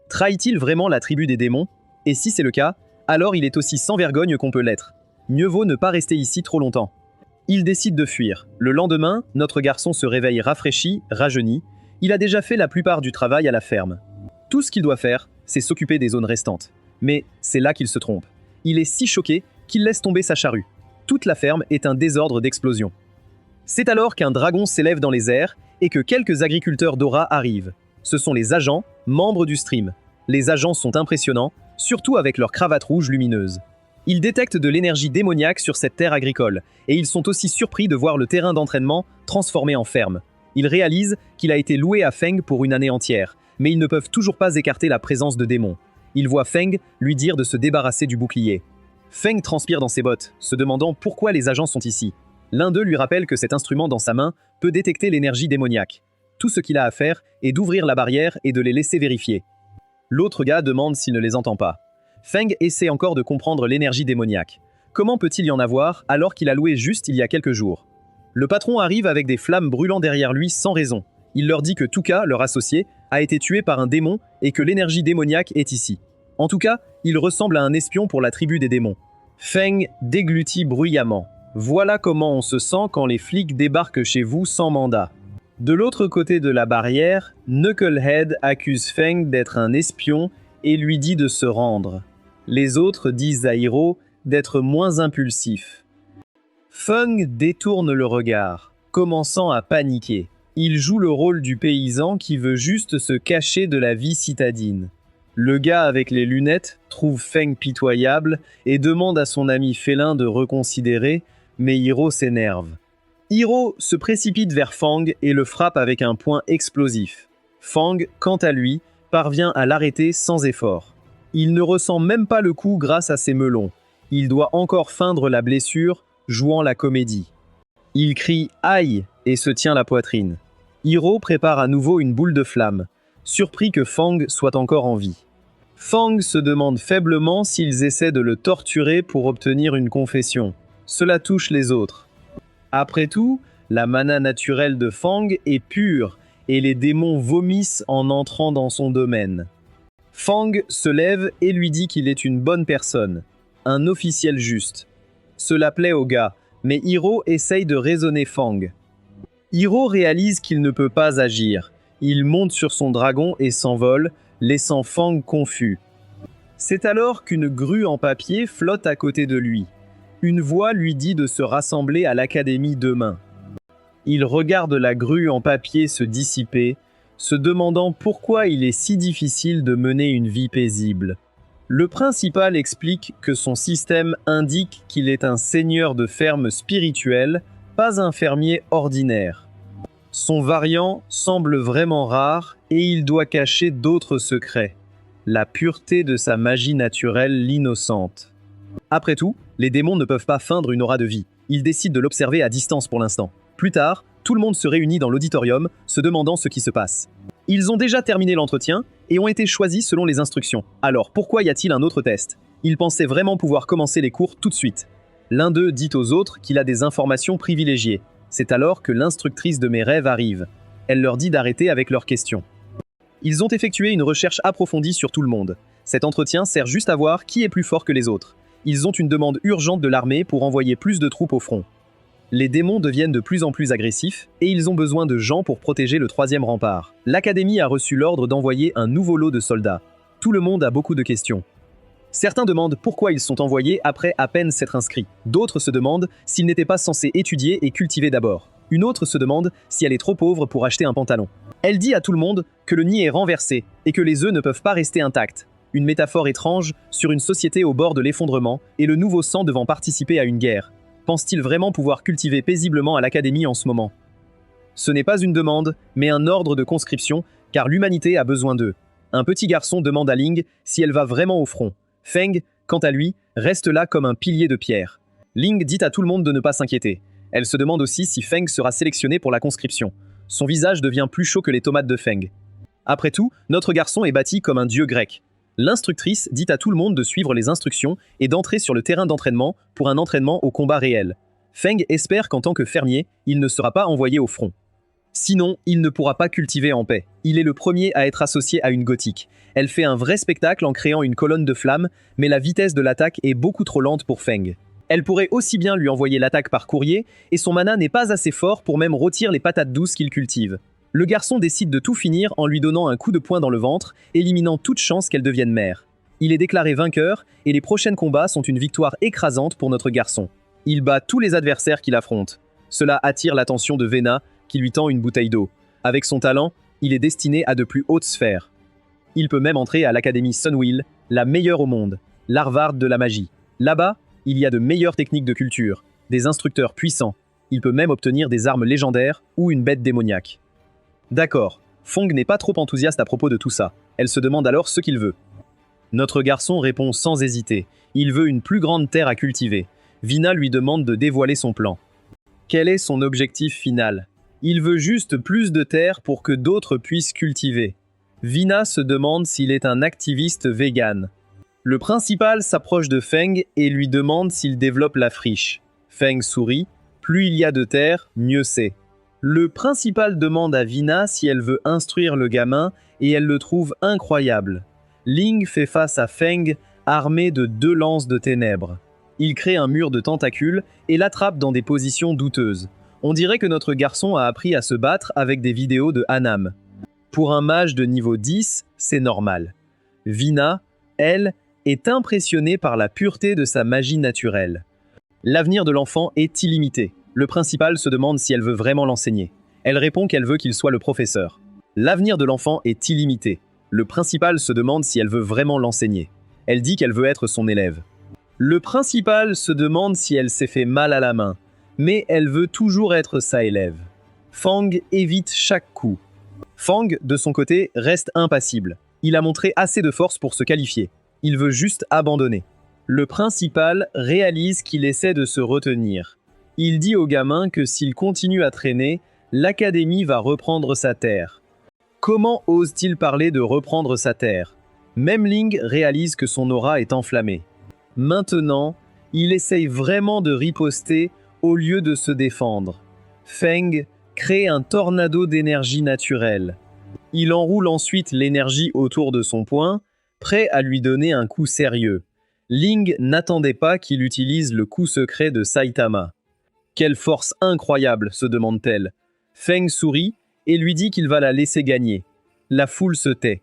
A: Trahit-il vraiment la tribu des démons? Et si c'est le cas, alors il est aussi sans vergogne qu'on peut l'être. Mieux vaut ne pas rester ici trop longtemps. Il décide de fuir. Le lendemain, notre garçon se réveille rafraîchi, rajeuni. Il a déjà fait la plupart du travail à la ferme. Tout ce qu'il doit faire, c'est s'occuper des zones restantes. Mais c'est là qu'il se trompe. Il est si choqué qu'il laisse tomber sa charrue. Toute la ferme est un désordre d'explosions. C'est alors qu'un dragon s'élève dans les airs et que quelques agriculteurs d'Aura arrivent. Ce sont les agents, membres du stream. Les agents sont impressionnants, surtout avec leurs cravates rouges lumineuses. Ils détectent de l'énergie démoniaque sur cette terre agricole, et ils sont aussi surpris de voir le terrain d'entraînement transformé en ferme. Ils réalisent qu'il a été loué à Feng pour une année entière, mais ils ne peuvent toujours pas écarter la présence de démons. Ils voient Feng lui dire de se débarrasser du bouclier. Feng transpire dans ses bottes, se demandant pourquoi les agents sont ici. L'un d'eux lui rappelle que cet instrument dans sa main peut détecter l'énergie démoniaque. Tout ce qu'il a à faire est d'ouvrir la barrière et de les laisser vérifier. L'autre gars demande s'il ne les entend pas. Feng essaie encore de comprendre l'énergie démoniaque. Comment peut-il y en avoir alors qu'il a loué juste il y a quelques jours? Le patron arrive avec des flammes brûlant derrière lui sans raison. Il leur dit que Tuka, leur associé, a été tué par un démon et que l'énergie démoniaque est ici. En tout cas, il ressemble à un espion pour la tribu des démons. Feng déglutit bruyamment. Voilà comment on se sent quand les flics débarquent chez vous sans mandat. De l'autre côté de la barrière, Knucklehead accuse Feng d'être un espion et lui dit de se rendre. Les autres disent à Hiro d'être moins impulsif. Feng détourne le regard, commençant à paniquer. Il joue le rôle du paysan qui veut juste se cacher de la vie citadine. Le gars avec les lunettes trouve Feng pitoyable et demande à son ami félin de reconsidérer, mais Hiro s'énerve. Hiro se précipite vers Fang et le frappe avec un poing explosif. Fang, quant à lui, parvient à l'arrêter sans effort. Il ne ressent même pas le coup grâce à ses melons. Il doit encore feindre la blessure, jouant la comédie. Il crie « Aïe !» et se tient la poitrine. Hiro prépare à nouveau une boule de flamme, surpris que Fang soit encore en vie. Fang se demande faiblement s'ils essaient de le torturer pour obtenir une confession. Cela touche les autres. Après tout, la mana naturelle de Fang est pure et les démons vomissent en entrant dans son domaine. Fang se lève et lui dit qu'il est une bonne personne, un officiel juste. Cela plaît au gars, mais Hiro essaye de raisonner Fang. Hiro réalise qu'il ne peut pas agir. Il monte sur son dragon et s'envole, laissant Fang confus. C'est alors qu'une grue en papier flotte à côté de lui. Une voix lui dit de se rassembler à l'académie demain. Il regarde la grue en papier se dissiper, se demandant pourquoi il est si difficile de mener une vie paisible. Le principal explique que son système indique qu'il est un seigneur de ferme spirituel, pas un fermier ordinaire. Son variant semble vraiment rare et il doit cacher d'autres secrets. La pureté de sa magie naturelle l'innocente. Après tout, les démons ne peuvent pas feindre une aura de vie. Ils décident de l'observer à distance pour l'instant. Plus tard, tout le monde se réunit dans l'auditorium, se demandant ce qui se passe. Ils ont déjà terminé l'entretien et ont été choisis selon les instructions. Alors pourquoi y a-t-il un autre test? Ils pensaient vraiment pouvoir commencer les cours tout de suite. L'un d'eux dit aux autres qu'il a des informations privilégiées. C'est alors que l'instructrice de mes rêves arrive. Elle leur dit d'arrêter avec leurs questions. Ils ont effectué une recherche approfondie sur tout le monde. Cet entretien sert juste à voir qui est plus fort que les autres. Ils ont une demande urgente de l'armée pour envoyer plus de troupes au front. Les démons deviennent de plus en plus agressifs et ils ont besoin de gens pour protéger le 3e rempart. L'Académie a reçu l'ordre d'envoyer un nouveau lot de soldats. Tout le monde a beaucoup de questions. Certains demandent pourquoi ils sont envoyés après à peine s'être inscrits. D'autres se demandent s'ils n'étaient pas censés étudier et cultiver d'abord. Une autre se demande si elle est trop pauvre pour acheter un pantalon. Elle dit à tout le monde que le nid est renversé et que les œufs ne peuvent pas rester intacts. Une métaphore étrange sur une société au bord de l'effondrement et le nouveau sang devant participer à une guerre. Pense-t-il vraiment pouvoir cultiver paisiblement à l'Académie en ce moment? Ce n'est pas une demande, mais un ordre de conscription, car l'humanité a besoin d'eux. Un petit garçon demande à Ling si elle va vraiment au front. Feng, quant à lui, reste là comme un pilier de pierre. Ling dit à tout le monde de ne pas s'inquiéter. Elle se demande aussi si Feng sera sélectionné pour la conscription. Son visage devient plus chaud que les tomates de Feng. Après tout, notre garçon est bâti comme un dieu grec. L'instructrice dit à tout le monde de suivre les instructions et d'entrer sur le terrain d'entraînement pour un entraînement au combat réel. Feng espère qu'en tant que fermier, il ne sera pas envoyé au front. Sinon, il ne pourra pas cultiver en paix. Il est le premier à être associé à une gothique. Elle fait un vrai spectacle en créant une colonne de flammes, mais la vitesse de l'attaque est beaucoup trop lente pour Feng. Elle pourrait aussi bien lui envoyer l'attaque par courrier, et son mana n'est pas assez fort pour même rôtir les patates douces qu'il cultive. Le garçon décide de tout finir en lui donnant un coup de poing dans le ventre, éliminant toute chance qu'elle devienne mère. Il est déclaré vainqueur, et les prochains combats sont une victoire écrasante pour notre garçon. Il bat tous les adversaires qu'il affronte. Cela attire l'attention de Vena, qui lui tend une bouteille d'eau. Avec son talent, il est destiné à de plus hautes sphères. Il peut même entrer à l'Académie Sunwheel, la meilleure au monde, l'Harvard de la magie. Là-bas, il y a de meilleures techniques de culture, des instructeurs puissants. Il peut même obtenir des armes légendaires ou une bête démoniaque. D'accord, Feng n'est pas trop enthousiaste à propos de tout ça. Elle se demande alors ce qu'il veut. Notre garçon répond sans hésiter. Il veut une plus grande terre à cultiver. Vina lui demande de dévoiler son plan. Quel est son objectif final? Il veut juste plus de terre pour que d'autres puissent cultiver. Vina se demande s'il est un activiste vegan. Le principal s'approche de Feng et lui demande s'il développe la friche. Feng sourit. Plus il y a de terre, mieux c'est. Le principal demande à Vina si elle veut instruire le gamin et elle le trouve incroyable. Ling fait face à Feng, armé de 2 lances de ténèbres. Il crée un mur de tentacules et l'attrape dans des positions douteuses. On dirait que notre garçon a appris à se battre avec des vidéos de Hanam. Pour un mage de niveau 10, c'est normal. Vina, elle, est impressionnée par la pureté de sa magie naturelle. L'avenir de l'enfant est illimité. Le principal se demande si elle veut vraiment l'enseigner. Elle répond qu'elle veut qu'il soit le professeur. L'avenir de l'enfant est illimité. Le principal se demande si elle veut vraiment l'enseigner. Elle dit qu'elle veut être son élève. Le principal se demande si elle s'est fait mal à la main, mais elle veut toujours être sa élève. Feng évite chaque coup. Feng, de son côté, reste impassible. Il a montré assez de force pour se qualifier. Il veut juste abandonner. Le principal réalise qu'il essaie de se retenir. Il dit au gamin que s'il continue à traîner, l'académie va reprendre sa terre. Comment ose-t-il parler de reprendre sa terre? Même Ling réalise que son aura est enflammée. Maintenant, il essaye vraiment de riposter au lieu de se défendre. Feng crée un tornado d'énergie naturelle. Il enroule ensuite l'énergie autour de son poing, prêt à lui donner un coup sérieux. Ling n'attendait pas qu'il utilise le coup secret de Saitama. Quelle force incroyable, se demande-t-elle. Feng sourit et lui dit qu'il va la laisser gagner. La foule se tait.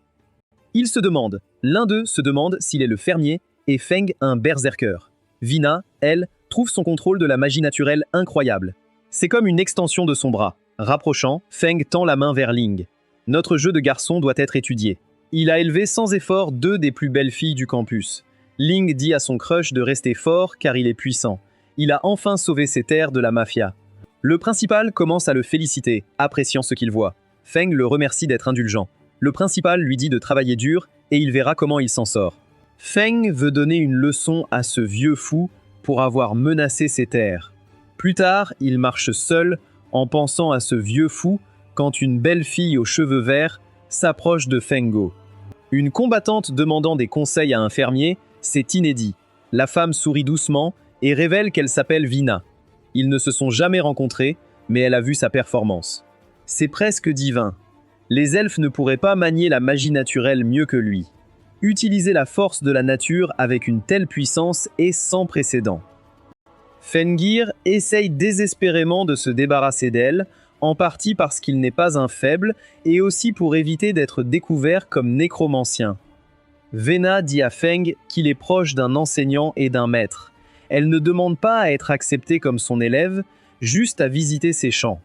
A: Il se demande. L'un d'eux se demande s'il est le fermier et Feng un berserker. Vina, elle, trouve son contrôle de la magie naturelle incroyable. C'est comme une extension de son bras. Rapprochant, Feng tend la main vers Ling. Notre jeu de garçon doit être étudié. Il a élevé sans effort 2 des plus belles filles du campus. Ling dit à son crush de rester fort car il est puissant. Il a enfin sauvé ses terres de la mafia. Le principal commence à le féliciter, appréciant ce qu'il voit. Feng le remercie d'être indulgent. Le principal lui dit de travailler dur et il verra comment il s'en sort. Feng veut donner une leçon à ce vieux fou pour avoir menacé ses terres. Plus tard, il marche seul en pensant à ce vieux fou quand une belle fille aux cheveux verts s'approche de Fengo. Une combattante demandant des conseils à un fermier, c'est inédit. La femme sourit doucement et révèle qu'elle s'appelle Vina. Ils ne se sont jamais rencontrés, mais elle a vu sa performance. C'est presque divin. Les elfes ne pourraient pas manier la magie naturelle mieux que lui. Utiliser la force de la nature avec une telle puissance est sans précédent. Fengir essaye désespérément de se débarrasser d'elle, en partie parce qu'il n'est pas un faible, et aussi pour éviter d'être découvert comme nécromancien. Vena dit à Feng qu'il est proche d'un enseignant et d'un maître. Elle ne demande pas à être acceptée comme son élève, juste à visiter ses champs.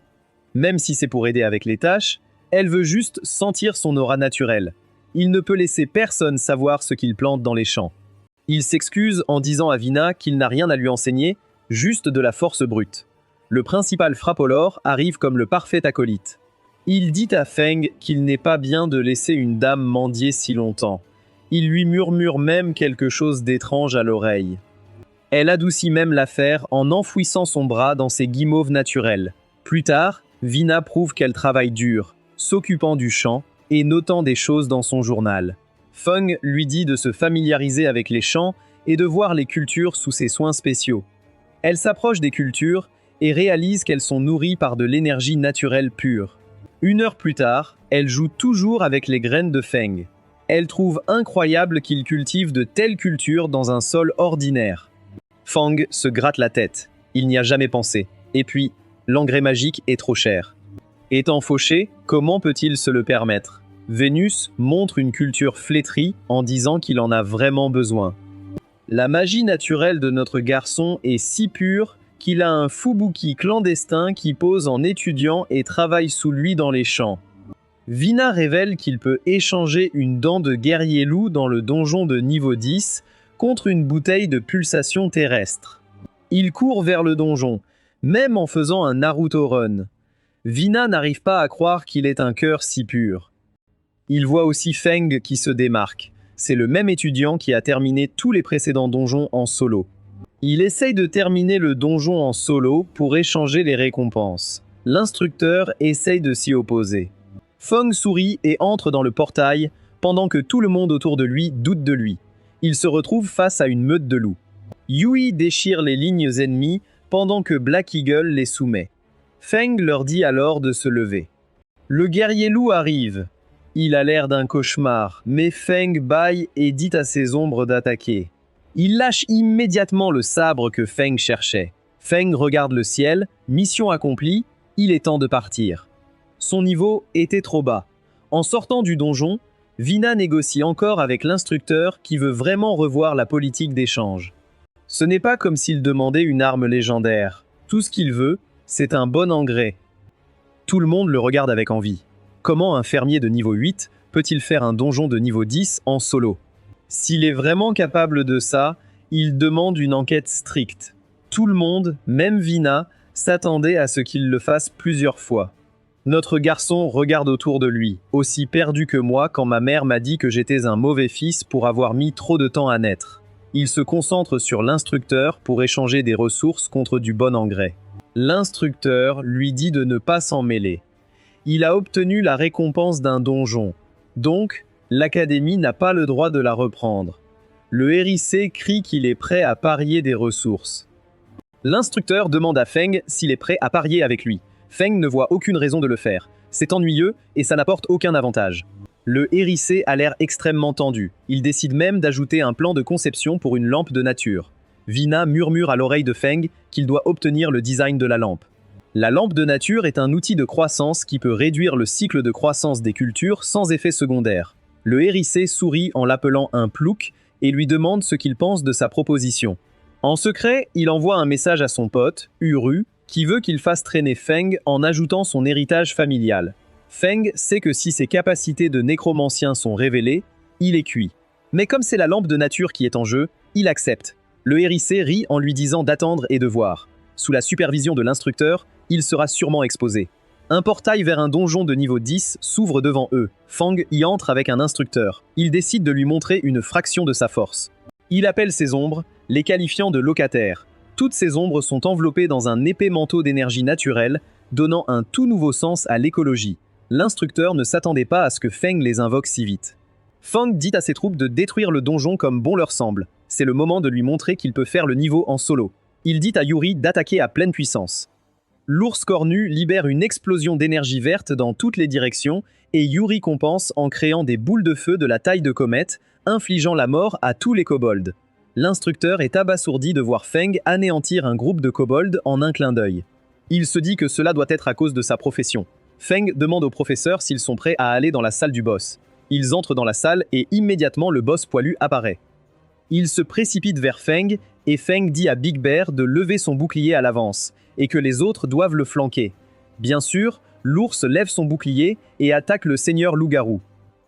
A: Même si c'est pour aider avec les tâches, elle veut juste sentir son aura naturelle. Il ne peut laisser personne savoir ce qu'il plante dans les champs. Il s'excuse en disant à Vina qu'il n'a rien à lui enseigner, juste de la force brute. Le principal Frappolor arrive comme le parfait acolyte. Il dit à Feng qu'il n'est pas bien de laisser une dame mendier si longtemps. Il lui murmure même quelque chose d'étrange à l'oreille. Elle adoucit même l'affaire en enfouissant son bras dans ses guimauves naturels. Plus tard, Vina prouve qu'elle travaille dur, s'occupant du champ et notant des choses dans son journal. Feng lui dit de se familiariser avec les champs et de voir les cultures sous ses soins spéciaux. Elle s'approche des cultures et réalise qu'elles sont nourries par de l'énergie naturelle pure. 1 heure plus tard, elle joue toujours avec les graines de Feng. Elle trouve incroyable qu'il cultive de telles cultures dans un sol ordinaire. Feng se gratte la tête. Il n'y a jamais pensé. Et puis, l'engrais magique est trop cher. Étant fauché, comment peut-il se le permettre? Vénus montre une culture flétrie en disant qu'il en a vraiment besoin. La magie naturelle de notre garçon est si pure qu'il a un fubuki clandestin qui pose en étudiant et travaille sous lui dans les champs. Vina révèle qu'il peut échanger une dent de guerrier loup dans le donjon de niveau 10 contre une bouteille de pulsation terrestre. Il court vers le donjon, même en faisant un Naruto run. Vina n'arrive pas à croire qu'il ait un cœur si pur. Il voit aussi Feng qui se démarque. C'est le même étudiant qui a terminé tous les précédents donjons en solo. Il essaye de terminer le donjon en solo pour échanger les récompenses. L'instructeur essaye de s'y opposer. Feng sourit et entre dans le portail, pendant que tout le monde autour de lui doute de lui. Il se retrouve face à une meute de loups. Yui déchire les lignes ennemies pendant que Black Eagle les soumet. Feng leur dit alors de se lever. Le guerrier loup arrive. Il a l'air d'un cauchemar, mais Feng bâille et dit à ses ombres d'attaquer. Il lâche immédiatement le sabre que Feng cherchait. Feng regarde le ciel, mission accomplie, il est temps de partir. Son niveau était trop bas. En sortant du donjon, Vina négocie encore avec l'instructeur qui veut vraiment revoir la politique d'échange. Ce n'est pas comme s'il demandait une arme légendaire. Tout ce qu'il veut, c'est un bon engrais. Tout le monde le regarde avec envie. Comment un fermier de niveau 8 peut-il faire un donjon de niveau 10 en solo? S'il est vraiment capable de ça, il demande une enquête stricte. Tout le monde, même Vina, s'attendait à ce qu'il le fasse plusieurs fois. Notre garçon regarde autour de lui, aussi perdu que moi quand ma mère m'a dit que j'étais un mauvais fils pour avoir mis trop de temps à naître. Il se concentre sur l'instructeur pour échanger des ressources contre du bon engrais. L'instructeur lui dit de ne pas s'en mêler. Il a obtenu la récompense d'un donjon. Donc, l'académie n'a pas le droit de la reprendre. Le hérissé crie qu'il est prêt à parier des ressources. L'instructeur demande à Feng s'il est prêt à parier avec lui. Feng ne voit aucune raison de le faire. C'est ennuyeux et ça n'apporte aucun avantage. Le hérissé a l'air extrêmement tendu. Il décide même d'ajouter un plan de conception pour une lampe de nature. Vina murmure à l'oreille de Feng qu'il doit obtenir le design de la lampe. La lampe de nature est un outil de croissance qui peut réduire le cycle de croissance des cultures sans effet secondaire. Le hérissé sourit en l'appelant un plouc et lui demande ce qu'il pense de sa proposition. En secret, il envoie un message à son pote, Uru, qui veut qu'il fasse traîner Feng en ajoutant son héritage familial. Feng sait que si ses capacités de nécromancien sont révélées, il est cuit. Mais comme c'est la lampe de nature qui est en jeu, il accepte. Le hérissé rit en lui disant d'attendre et de voir. Sous la supervision de l'instructeur, il sera sûrement exposé. Un portail vers un donjon de niveau 10 s'ouvre devant eux. Feng y entre avec un instructeur. Il décide de lui montrer une fraction de sa force. Il appelle ses ombres, les qualifiant de locataires. Toutes ces ombres sont enveloppées dans un épais manteau d'énergie naturelle, donnant un tout nouveau sens à l'écologie. L'instructeur ne s'attendait pas à ce que Feng les invoque si vite. Feng dit à ses troupes de détruire le donjon comme bon leur semble. C'est le moment de lui montrer qu'il peut faire le niveau en solo. Il dit à Yuri d'attaquer à pleine puissance. L'ours cornu libère une explosion d'énergie verte dans toutes les directions et Yuri compense en créant des boules de feu de la taille de comète, infligeant la mort à tous les kobolds. L'instructeur est abasourdi de voir Feng anéantir un groupe de kobolds en un clin d'œil. Il se dit que cela doit être à cause de sa profession. Feng demande aux professeurs s'ils sont prêts à aller dans la salle du boss. Ils entrent dans la salle et immédiatement le boss poilu apparaît. Il se précipite vers Feng et Feng dit à Big Bear de lever son bouclier à l'avance et que les autres doivent le flanquer. Bien sûr, l'ours lève son bouclier et attaque le seigneur loup-garou.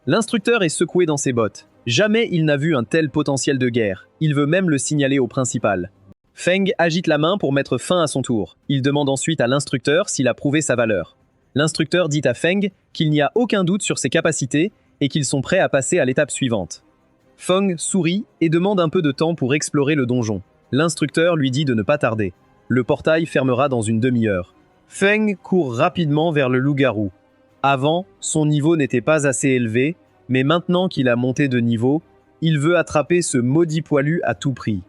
A: L'instructeur est secoué dans ses bottes. Jamais il n'a vu un tel potentiel de guerre. Il veut même le signaler au principal. Feng agite la main pour mettre fin à son tour. Il demande ensuite à l'instructeur s'il a prouvé sa valeur. L'instructeur dit à Feng qu'il n'y a aucun doute sur ses capacités et qu'ils sont prêts à passer à l'étape suivante. Feng sourit et demande un peu de temps pour explorer le donjon. L'instructeur lui dit de ne pas tarder. Le portail fermera dans une demi-heure. Feng court rapidement vers le loup-garou. Avant, son niveau n'était pas assez élevé, mais maintenant qu'il a monté de niveau, il veut attraper ce maudit poilu à tout prix.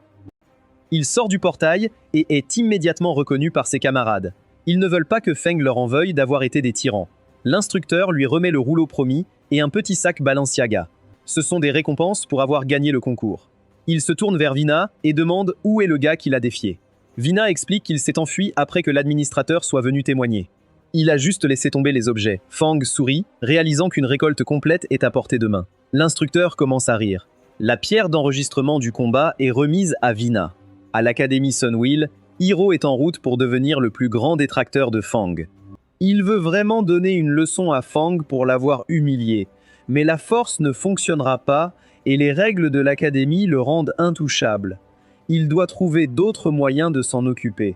A: Il sort du portail et est immédiatement reconnu par ses camarades. Ils ne veulent pas que Feng leur en veuille d'avoir été des tyrans. L'instructeur lui remet le rouleau promis et un petit sac Balenciaga. Ce sont des récompenses pour avoir gagné le concours. Il se tourne vers Vina et demande où est le gars qui l'a défié. Vina explique qu'il s'est enfui après que l'administrateur soit venu témoigner. Il a juste laissé tomber les objets. Feng sourit, réalisant qu'une récolte complète est à portée de main. L'instructeur commence à rire. La pierre d'enregistrement du combat est remise à Vina. À l'Académie Sunwheel, Hiro est en route pour devenir le plus grand détracteur de Feng. Il veut vraiment donner une leçon à Feng pour l'avoir humilié, mais la force ne fonctionnera pas et les règles de l'Académie le rendent intouchable. Il doit trouver d'autres moyens de s'en occuper.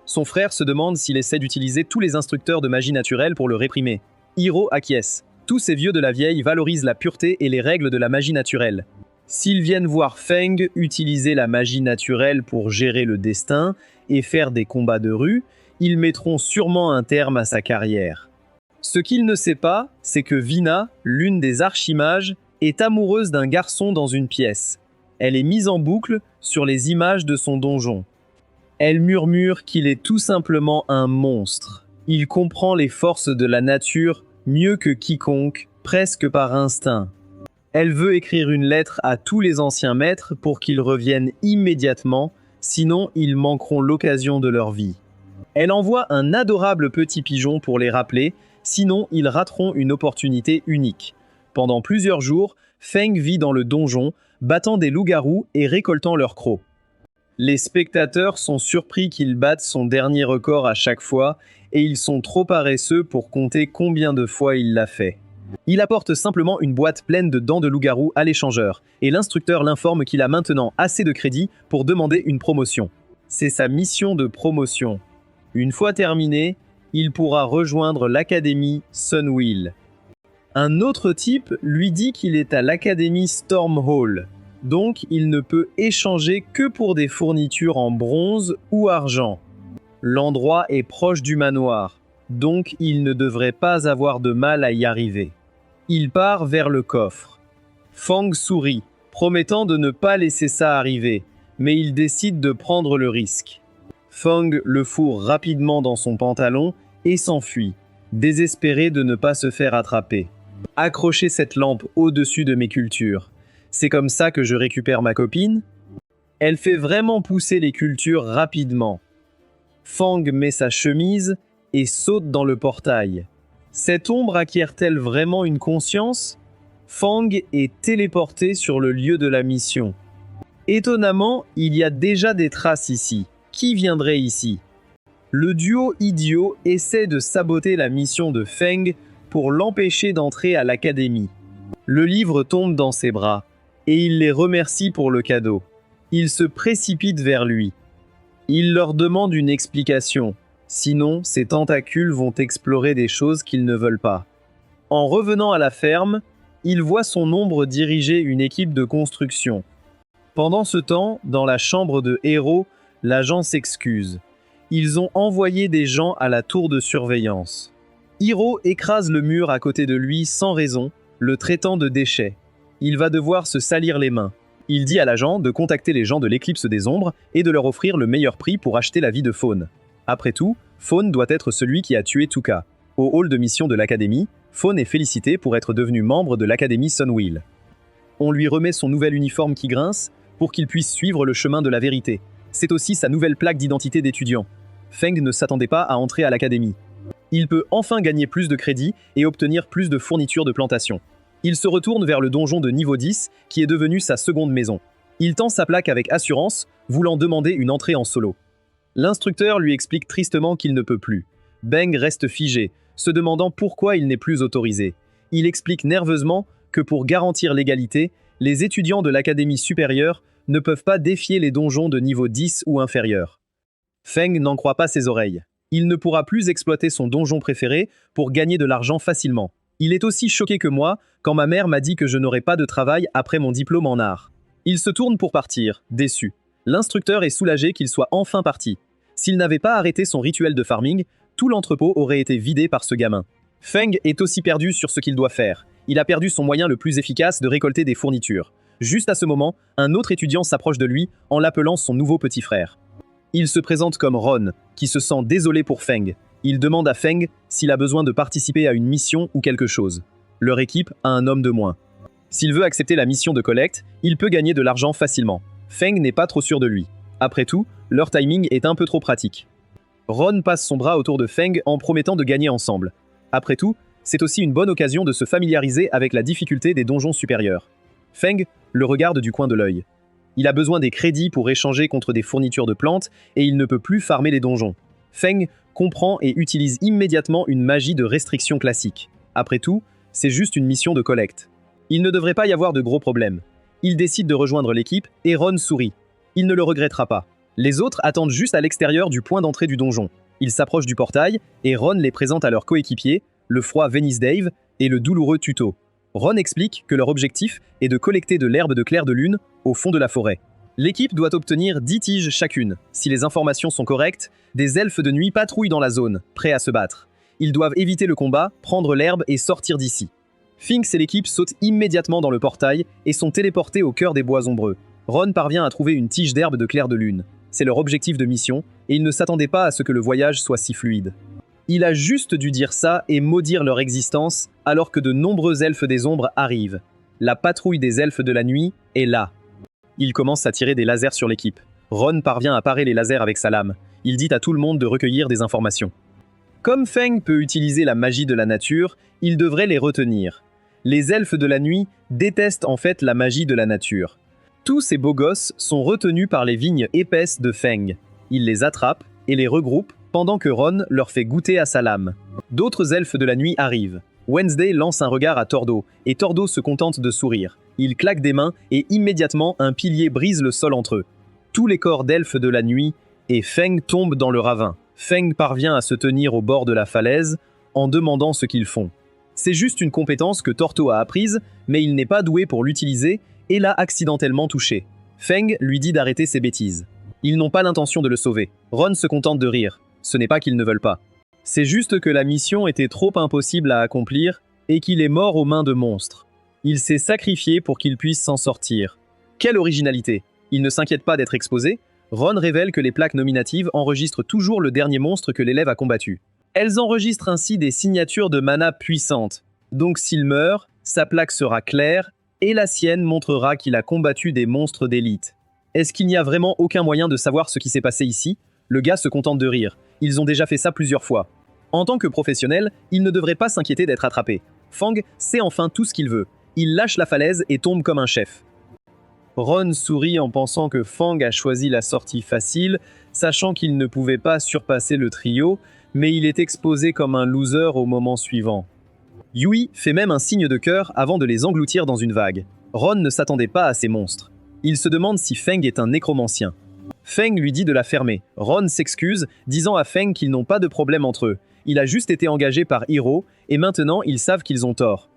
A: Son frère se demande s'il essaie d'utiliser tous les instructeurs de magie naturelle pour le réprimer. Hiro acquiesce. Tous ces vieux de la vieille valorisent la pureté et les règles de la magie naturelle. S'ils viennent voir Feng utiliser la magie naturelle pour gérer le destin et faire des combats de rue, ils mettront sûrement un terme à sa carrière. Ce qu'il ne sait pas, c'est que Vina, l'une des archimages, est amoureuse d'un garçon dans une pièce. Elle est mise en boucle sur les images de son donjon. Elle murmure qu'il est tout simplement un monstre. Il comprend les forces de la nature mieux que quiconque, presque par instinct. Elle veut écrire une lettre à tous les anciens maîtres pour qu'ils reviennent immédiatement, sinon ils manqueront l'occasion de leur vie. Elle envoie un adorable petit pigeon pour les rappeler, sinon ils rateront une opportunité unique. Pendant plusieurs jours, Feng vit dans le donjon, battant des loups-garous et récoltant leurs crocs. Les spectateurs sont surpris qu'il batte son dernier record à chaque fois, et ils sont trop paresseux pour compter combien de fois il l'a fait. Il apporte simplement une boîte pleine de dents de loup-garou à l'échangeur, et l'instructeur l'informe qu'il a maintenant assez de crédits pour demander une promotion. C'est sa mission de promotion. Une fois terminée, il pourra rejoindre l'Académie Sunwheel. Un autre type lui dit qu'il est à l'Académie Stormhall, donc il ne peut échanger que pour des fournitures en bronze ou argent. L'endroit est proche du manoir, donc il ne devrait pas avoir de mal à y arriver. Il part vers le coffre. Feng sourit, promettant de ne pas laisser ça arriver, mais il décide de prendre le risque. Feng le fourre rapidement dans son pantalon et s'enfuit, désespéré de ne pas se faire attraper. Accrochez cette lampe au-dessus de mes cultures. C'est comme ça que je récupère ma copine? Elle fait vraiment pousser les cultures rapidement. Feng met sa chemise et saute dans le portail. Cette ombre acquiert-elle vraiment une conscience? Feng est téléporté sur le lieu de la mission. Étonnamment, il y a déjà des traces ici. Qui viendrait ici? Le duo idiot essaie de saboter la mission de Feng pour l'empêcher d'entrer à l'académie. Le livre tombe dans ses bras, et il les remercie pour le cadeau. Ils se précipitent vers lui. Il leur demande une explication, sinon ses tentacules vont explorer des choses qu'ils ne veulent pas. En revenant à la ferme, il voit son ombre diriger une équipe de construction. Pendant ce temps, dans la chambre de Héros, l'agent s'excuse. Ils ont envoyé des gens à la tour de surveillance. Hiro écrase le mur à côté de lui sans raison, le traitant de déchet. Il va devoir se salir les mains. Il dit à l'agent de contacter les gens de l'éclipse des ombres et de leur offrir le meilleur prix pour acheter la vie de Faune. Après tout, Faune doit être celui qui a tué Tuka. Au hall de mission de l'académie, Faune est félicité pour être devenu membre de l'académie Sunwheel. On lui remet son nouvel uniforme qui grince pour qu'il puisse suivre le chemin de la vérité. C'est aussi sa nouvelle plaque d'identité d'étudiant. Feng ne s'attendait pas à entrer à l'académie. Il peut enfin gagner plus de crédits et obtenir plus de fournitures de plantation. Il se retourne vers le donjon de niveau 10, qui est devenu sa seconde maison. Il tend sa plaque avec assurance, voulant demander une entrée en solo. L'instructeur lui explique tristement qu'il ne peut plus. Beng reste figé, se demandant pourquoi il n'est plus autorisé. Il explique nerveusement que pour garantir l'égalité, les étudiants de l'académie supérieure ne peuvent pas défier les donjons de niveau 10 ou inférieur. Feng n'en croit pas ses oreilles. Il ne pourra plus exploiter son donjon préféré pour gagner de l'argent facilement. Il est aussi choqué que moi quand ma mère m'a dit que je n'aurais pas de travail après mon diplôme en art. Il se tourne pour partir, déçu. L'instructeur est soulagé qu'il soit enfin parti. S'il n'avait pas arrêté son rituel de farming, tout l'entrepôt aurait été vidé par ce gamin. Feng est aussi perdu sur ce qu'il doit faire. Il a perdu son moyen le plus efficace de récolter des fournitures. Juste à ce moment, un autre étudiant s'approche de lui en l'appelant son nouveau petit frère. Il se présente comme Ron, qui se sent désolé pour Feng. Il demande à Feng s'il a besoin de participer à une mission ou quelque chose. Leur équipe a un homme de moins. S'il veut accepter la mission de collecte, il peut gagner de l'argent facilement. Feng n'est pas trop sûr de lui. Après tout, leur timing est un peu trop pratique. Ron passe son bras autour de Feng en promettant de gagner ensemble. Après tout, c'est aussi une bonne occasion de se familiariser avec la difficulté des donjons supérieurs. Feng le regarde du coin de l'œil. Il a besoin des crédits pour échanger contre des fournitures de plantes et il ne peut plus farmer les donjons. Feng comprend et utilise immédiatement une magie de restriction classique. Après tout, c'est juste une mission de collecte. Il ne devrait pas y avoir de gros problèmes. Il décide de rejoindre l'équipe et Ron sourit. Il ne le regrettera pas. Les autres attendent juste à l'extérieur du point d'entrée du donjon. Ils s'approchent du portail et Ron les présente à leurs coéquipiers, le froid Venice Dave et le douloureux Tuto. Ron explique que leur objectif est de collecter de l'herbe de clair de lune au fond de la forêt. L'équipe doit obtenir 10 tiges chacune. Si les informations sont correctes, des elfes de nuit patrouillent dans la zone, prêts à se battre. Ils doivent éviter le combat, prendre l'herbe et sortir d'ici. Finks et l'équipe sautent immédiatement dans le portail et sont téléportés au cœur des bois ombreux. Ron parvient à trouver une tige d'herbe de clair de lune. C'est leur objectif de mission, et il ne s'attendait pas à ce que le voyage soit si fluide. Il a juste dû dire ça et maudire leur existence, alors que de nombreux elfes des ombres arrivent. La patrouille des elfes de la nuit est là. Il commence à tirer des lasers sur l'équipe. Ron parvient à parer les lasers avec sa lame. Il dit à tout le monde de recueillir des informations. Comme Feng peut utiliser la magie de la nature, il devrait les retenir. Les elfes de la nuit détestent en fait la magie de la nature. Tous ces beaux gosses sont retenus par les vignes épaisses de Feng. Il les attrape et les regroupe pendant que Ron leur fait goûter à sa lame. D'autres elfes de la nuit arrivent. Wednesday lance un regard à Tordo, et Tordo se contente de sourire. Il claque des mains et immédiatement un pilier brise le sol entre eux. Tous les corps d'elfes de la nuit et Feng tombent dans le ravin. Feng parvient à se tenir au bord de la falaise en demandant ce qu'ils font. C'est juste une compétence que Torto a apprise, mais il n'est pas doué pour l'utiliser et l'a accidentellement touché. Feng lui dit d'arrêter ses bêtises. Ils n'ont pas l'intention de le sauver. Ron se contente de rire. Ce n'est pas qu'ils ne veulent pas. C'est juste que la mission était trop impossible à accomplir et qu'il est mort aux mains de monstres. Il s'est sacrifié pour qu'il puisse s'en sortir. Quelle originalité! Il ne s'inquiète pas d'être exposé. Ron révèle que les plaques nominatives enregistrent toujours le dernier monstre que l'élève a combattu. Elles enregistrent ainsi des signatures de mana puissantes. Donc s'il meurt, sa plaque sera claire et la sienne montrera qu'il a combattu des monstres d'élite. Est-ce qu'il n'y a vraiment aucun moyen de savoir ce qui s'est passé ici? Le gars se contente de rire. Ils ont déjà fait ça plusieurs fois. En tant que professionnel, il ne devrait pas s'inquiéter d'être attrapé. Fang sait enfin tout ce qu'il veut. Il lâche la falaise et tombe comme un chef. Ron sourit en pensant que Fang a choisi la sortie facile, sachant qu'il ne pouvait pas surpasser le trio, mais il est exposé comme un loser au moment suivant. Yui fait même un signe de cœur avant de les engloutir dans une vague. Ron ne s'attendait pas à ces monstres. Il se demande si Feng est un nécromancien. Feng lui dit de la fermer. Ron s'excuse, disant à Feng qu'ils n'ont pas de problème entre eux. Il a juste été engagé par Hiro, et maintenant ils savent qu'ils ont tort.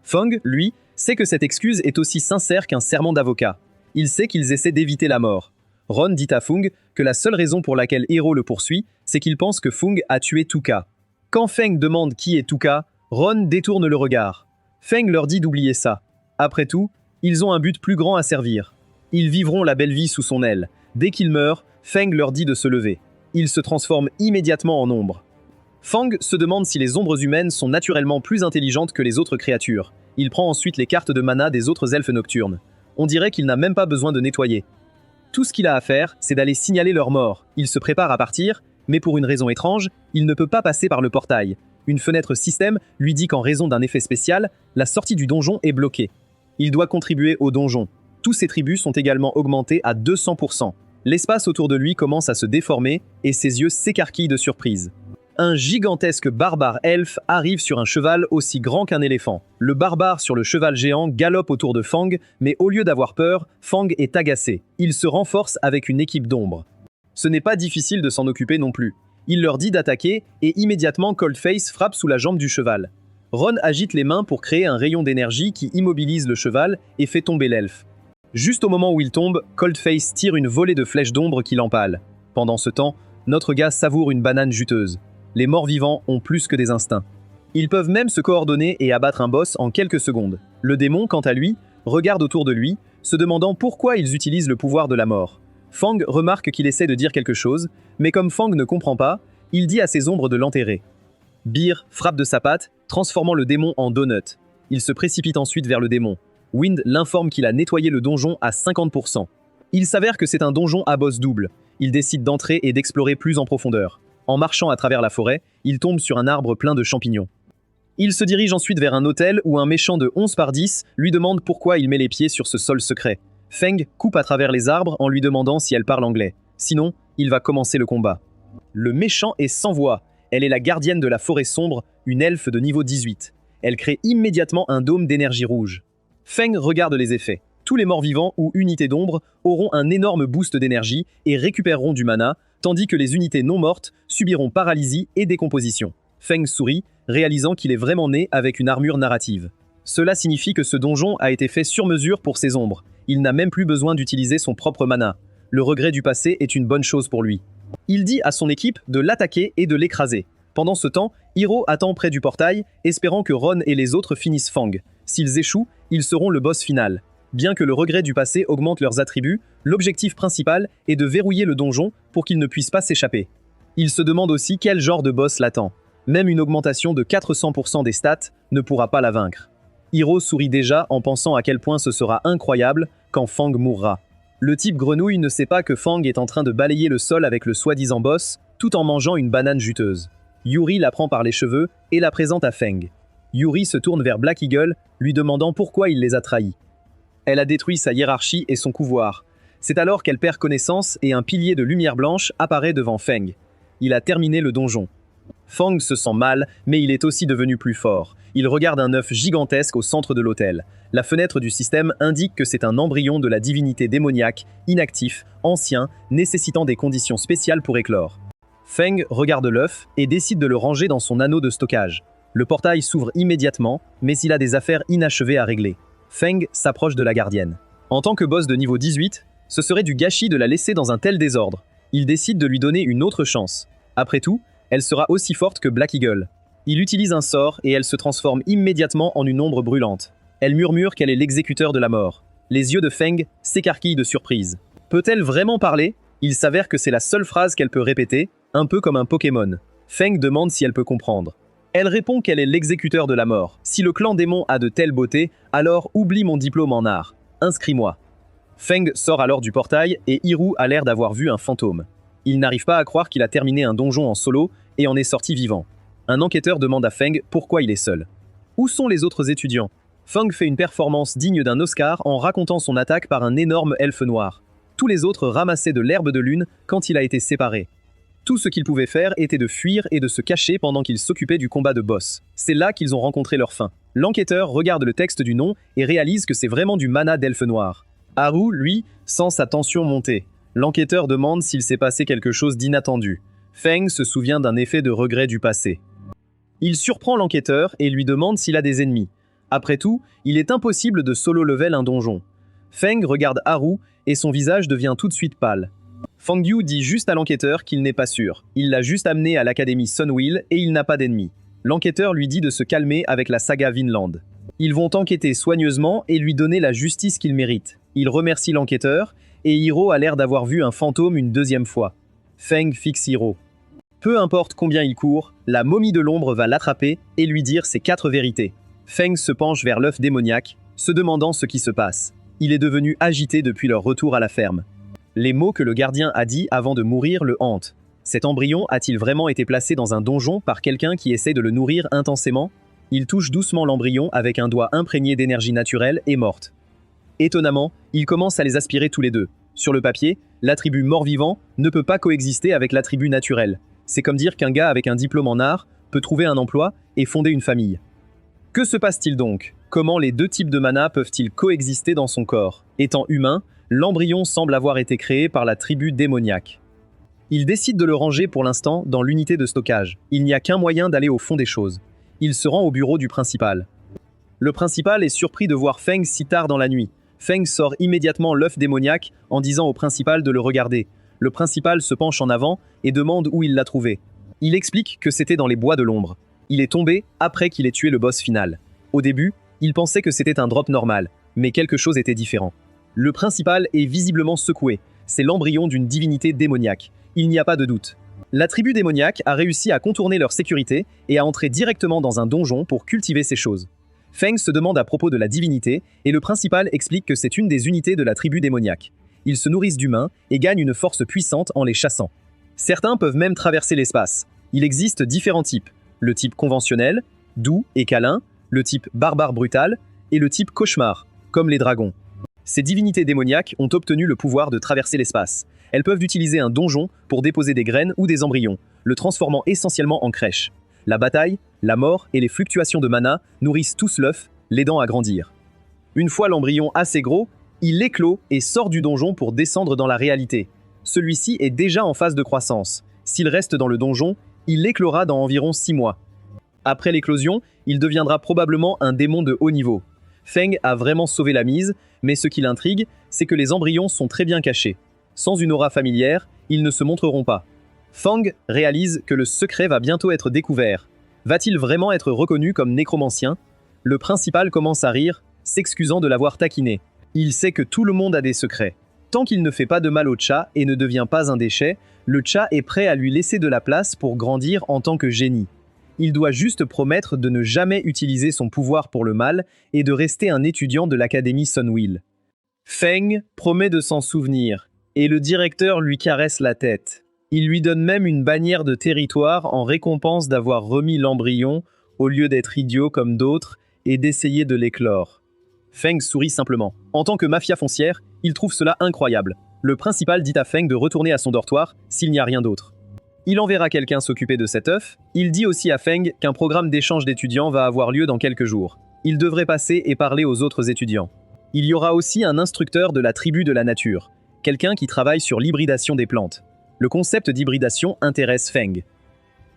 A: Feng, lui, sait que cette excuse est aussi sincère qu'un serment d'avocat. Il sait qu'ils essaient d'éviter la mort. Ron dit à Fung que la seule raison pour laquelle Hiro le poursuit, c'est qu'il pense que Fung a tué Tuka. Quand Feng demande qui est Tuka, Ron détourne le regard. Feng leur dit d'oublier ça. Après tout, ils ont un but plus grand à servir. Ils vivront la belle vie sous son aile. Dès qu'il meurt, Feng leur dit de se lever. Ils se transforment immédiatement en ombre. Fang se demande si les ombres humaines sont naturellement plus intelligentes que les autres créatures. Il prend ensuite les cartes de mana des autres elfes nocturnes. On dirait qu'il n'a même pas besoin de nettoyer. Tout ce qu'il a à faire, c'est d'aller signaler leur mort. Il se prépare à partir, mais pour une raison étrange, il ne peut pas passer par le portail. Une fenêtre système lui dit qu'en raison d'un effet spécial, la sortie du donjon est bloquée. Il doit contribuer au donjon. Tous ses tribus sont également augmentés à 200%. L'espace autour de lui commence à se déformer et ses yeux s'écarquillent de surprise. Un gigantesque barbare elfe arrive sur un cheval aussi grand qu'un éléphant. Le barbare sur le cheval géant galope autour de Fang, mais au lieu d'avoir peur, Fang est agacé. Il se renforce avec une équipe d'ombre. Ce n'est pas difficile de s'en occuper non plus. Il leur dit d'attaquer et immédiatement Coldface frappe sous la jambe du cheval. Ron agite les mains pour créer un rayon d'énergie qui immobilise le cheval et fait tomber l'elfe. Juste au moment où il tombe, Coldface tire une volée de flèches d'ombre qui l'empale. Pendant ce temps, notre gars savoure une banane juteuse. Les morts-vivants ont plus que des instincts. Ils peuvent même se coordonner et abattre un boss en quelques secondes. Le démon, quant à lui, regarde autour de lui, se demandant pourquoi ils utilisent le pouvoir de la mort. Fang remarque qu'il essaie de dire quelque chose, mais comme Fang ne comprend pas, il dit à ses ombres de l'enterrer. Beer frappe de sa patte, transformant le démon en donut. Il se précipite ensuite vers le démon. Wind l'informe qu'il a nettoyé le donjon à 50%. Il s'avère que c'est un donjon à boss double. Il décide d'entrer et d'explorer plus en profondeur. En marchant à travers la forêt, il tombe sur un arbre plein de champignons. Il se dirige ensuite vers un hôtel où un méchant de 11 par 10 lui demande pourquoi il met les pieds sur ce sol secret. Feng coupe à travers les arbres en lui demandant si elle parle anglais. Sinon, il va commencer le combat. Le méchant est sans voix. Elle est la gardienne de la forêt sombre, une elfe de niveau 18. Elle crée immédiatement un dôme d'énergie rouge. Feng regarde les effets. Tous les morts-vivants ou unités d'ombre auront un énorme boost d'énergie et récupéreront du mana, tandis que les unités non mortes subiront paralysie et décomposition. Feng sourit, réalisant qu'il est vraiment né avec une armure narrative. Cela signifie que ce donjon a été fait sur mesure pour ses ombres. Il n'a même plus besoin d'utiliser son propre mana. Le regret du passé est une bonne chose pour lui. Il dit à son équipe de l'attaquer et de l'écraser. Pendant ce temps, Hiro attend près du portail, espérant que Ron et les autres finissent Fang. S'ils échouent, ils seront le boss final. Bien que le regret du passé augmente leurs attributs, l'objectif principal est de verrouiller le donjon pour qu'ils ne puissent pas s'échapper. Il se demande aussi quel genre de boss l'attend. Même une augmentation de 400% des stats ne pourra pas la vaincre. Hiro sourit déjà en pensant à quel point ce sera incroyable quand Fang mourra. Le type grenouille ne sait pas que Fang est en train de balayer le sol avec le soi-disant boss, tout en mangeant une banane juteuse. Yuri la prend par les cheveux et la présente à Feng. Yuri se tourne vers Black Eagle, lui demandant pourquoi il les a trahis. Elle a détruit sa hiérarchie et son couvoir. C'est alors qu'elle perd connaissance et un pilier de lumière blanche apparaît devant Feng. Il a terminé le donjon. Fang se sent mal, mais il est aussi devenu plus fort. Il regarde un œuf gigantesque au centre de l'hôtel. La fenêtre du système indique que c'est un embryon de la divinité démoniaque, inactif, ancien, nécessitant des conditions spéciales pour éclore. Feng regarde l'œuf et décide de le ranger dans son anneau de stockage. Le portail s'ouvre immédiatement, mais il a des affaires inachevées à régler. Feng s'approche de la gardienne. En tant que boss de niveau 18, ce serait du gâchis de la laisser dans un tel désordre. Il décide de lui donner une autre chance. Après tout, elle sera aussi forte que Black Eagle. Il utilise un sort et elle se transforme immédiatement en une ombre brûlante. Elle murmure qu'elle est l'exécuteur de la mort. Les yeux de Feng s'écarquillent de surprise. Peut-elle vraiment parler? Il s'avère que c'est la seule phrase qu'elle peut répéter, un peu comme un Pokémon. Feng demande si elle peut comprendre. Elle répond qu'elle est l'exécuteur de la mort. Si le clan démon a de telles beautés, alors oublie mon diplôme en art. Inscris-moi. Feng sort alors du portail et Hiru a l'air d'avoir vu un fantôme. Il n'arrive pas à croire qu'il a terminé un donjon en solo et en est sorti vivant. Un enquêteur demande à Feng pourquoi il est seul. Où sont les autres étudiants? Feng fait une performance digne d'un Oscar en racontant son attaque par un énorme elfe noir. Tous les autres ramassaient de l'herbe de lune quand il a été séparé. Tout ce qu'ils pouvaient faire était de fuir et de se cacher pendant qu'ils s'occupaient du combat de boss. C'est là qu'ils ont rencontré leur fin. L'enquêteur regarde le texte du nom et réalise que c'est vraiment du mana d'elfe noir. Haru, lui, sent sa tension monter. L'enquêteur demande s'il s'est passé quelque chose d'inattendu. Feng se souvient d'un effet de regret du passé. Il surprend l'enquêteur et lui demande s'il a des ennemis. Après tout, il est impossible de solo level un donjon. Feng regarde Haru et son visage devient tout de suite pâle. Fang Yu dit juste à l'enquêteur qu'il n'est pas sûr. Il l'a juste amené à l'académie Sunwheel et il n'a pas d'ennemis. L'enquêteur lui dit de se calmer avec la saga Vinland. Ils vont enquêter soigneusement et lui donner la justice qu'il mérite. Il remercie l'enquêteur et Hiro a l'air d'avoir vu un fantôme une deuxième fois. Feng fixe Hiro. Peu importe combien il court, la momie de l'ombre va l'attraper et lui dire ses 4 vérités. Feng se penche vers l'œuf démoniaque, se demandant ce qui se passe. Il est devenu agité depuis leur retour à la ferme. Les mots que le gardien a dit avant de mourir le hantent. Cet embryon a-t-il vraiment été placé dans un donjon par quelqu'un qui essaie de le nourrir intensément? Il touche doucement l'embryon avec un doigt imprégné d'énergie naturelle et morte. Étonnamment, il commence à les aspirer tous les deux. Sur le papier, l'attribut mort-vivant ne peut pas coexister avec l'attribut naturel. C'est comme dire qu'un gars avec un diplôme en art peut trouver un emploi et fonder une famille. Que se passe-t-il donc? Comment les deux types de mana peuvent-ils coexister dans son corps? Étant humain, l'embryon semble avoir été créé par la tribu démoniaque. Il décide de le ranger pour l'instant dans l'unité de stockage. Il n'y a qu'un moyen d'aller au fond des choses. Il se rend au bureau du principal. Le principal est surpris de voir Feng si tard dans la nuit. Feng sort immédiatement l'œuf démoniaque en disant au principal de le regarder. Le principal se penche en avant et demande où il l'a trouvé. Il explique que c'était dans les bois de l'ombre. Il est tombé après qu'il ait tué le boss final. Au début, il pensait que c'était un drop normal, Mais quelque chose était différent. Le principal est visiblement secoué. C'est l'embryon d'une divinité démoniaque. Il n'y a pas de doute. La tribu démoniaque a réussi à contourner leur sécurité et à entrer directement dans un donjon pour cultiver ces choses. Feng se demande à propos de la divinité et le principal explique que c'est une des unités de la tribu démoniaque. Ils se nourrissent d'humains et gagnent une force puissante en les chassant. Certains peuvent même traverser l'espace. Il existe différents types. Le type conventionnel, doux et câlin, le type barbare brutal et le type cauchemar, comme les dragons. Ces divinités démoniaques ont obtenu le pouvoir de traverser l'espace. Elles peuvent utiliser un donjon pour déposer des graines ou des embryons, le transformant essentiellement en crèche. La bataille, la mort et les fluctuations de mana nourrissent tous l'œuf, l'aidant à grandir. Une fois l'embryon assez gros, il éclot et sort du donjon pour descendre dans la réalité. Celui-ci est déjà en phase de croissance. S'il reste dans le donjon, il éclora dans environ 6 mois. Après l'éclosion, il deviendra probablement un démon de haut niveau. Feng a vraiment sauvé la mise, mais ce qui l'intrigue, c'est que les embryons sont très bien cachés. Sans une aura familière, ils ne se montreront pas. Feng réalise que le secret va bientôt être découvert. Va-t-il vraiment être reconnu comme nécromancien? Le principal commence à rire, s'excusant de l'avoir taquiné. Il sait que tout le monde a des secrets. Tant qu'il ne fait pas de mal au chat et ne devient pas un déchet, le chat est prêt à lui laisser de la place pour grandir en tant que génie. Il doit juste promettre de ne jamais utiliser son pouvoir pour le mal et de rester un étudiant de l'Académie Sunwheel. Feng promet de s'en souvenir, et le directeur lui caresse la tête. Il lui donne même une bannière de territoire en récompense d'avoir remis l'embryon au lieu d'être idiot comme d'autres et d'essayer de l'éclore. Feng sourit simplement. En tant que mafia foncière, il trouve cela incroyable. Le principal dit à Feng de retourner à son dortoir s'il n'y a rien d'autre. Il enverra quelqu'un s'occuper de cet œuf. Il dit aussi à Feng qu'un programme d'échange d'étudiants va avoir lieu dans quelques jours. Il devrait passer et parler aux autres étudiants. Il y aura aussi un instructeur de la tribu de la nature, quelqu'un qui travaille sur l'hybridation des plantes. Le concept d'hybridation intéresse Feng.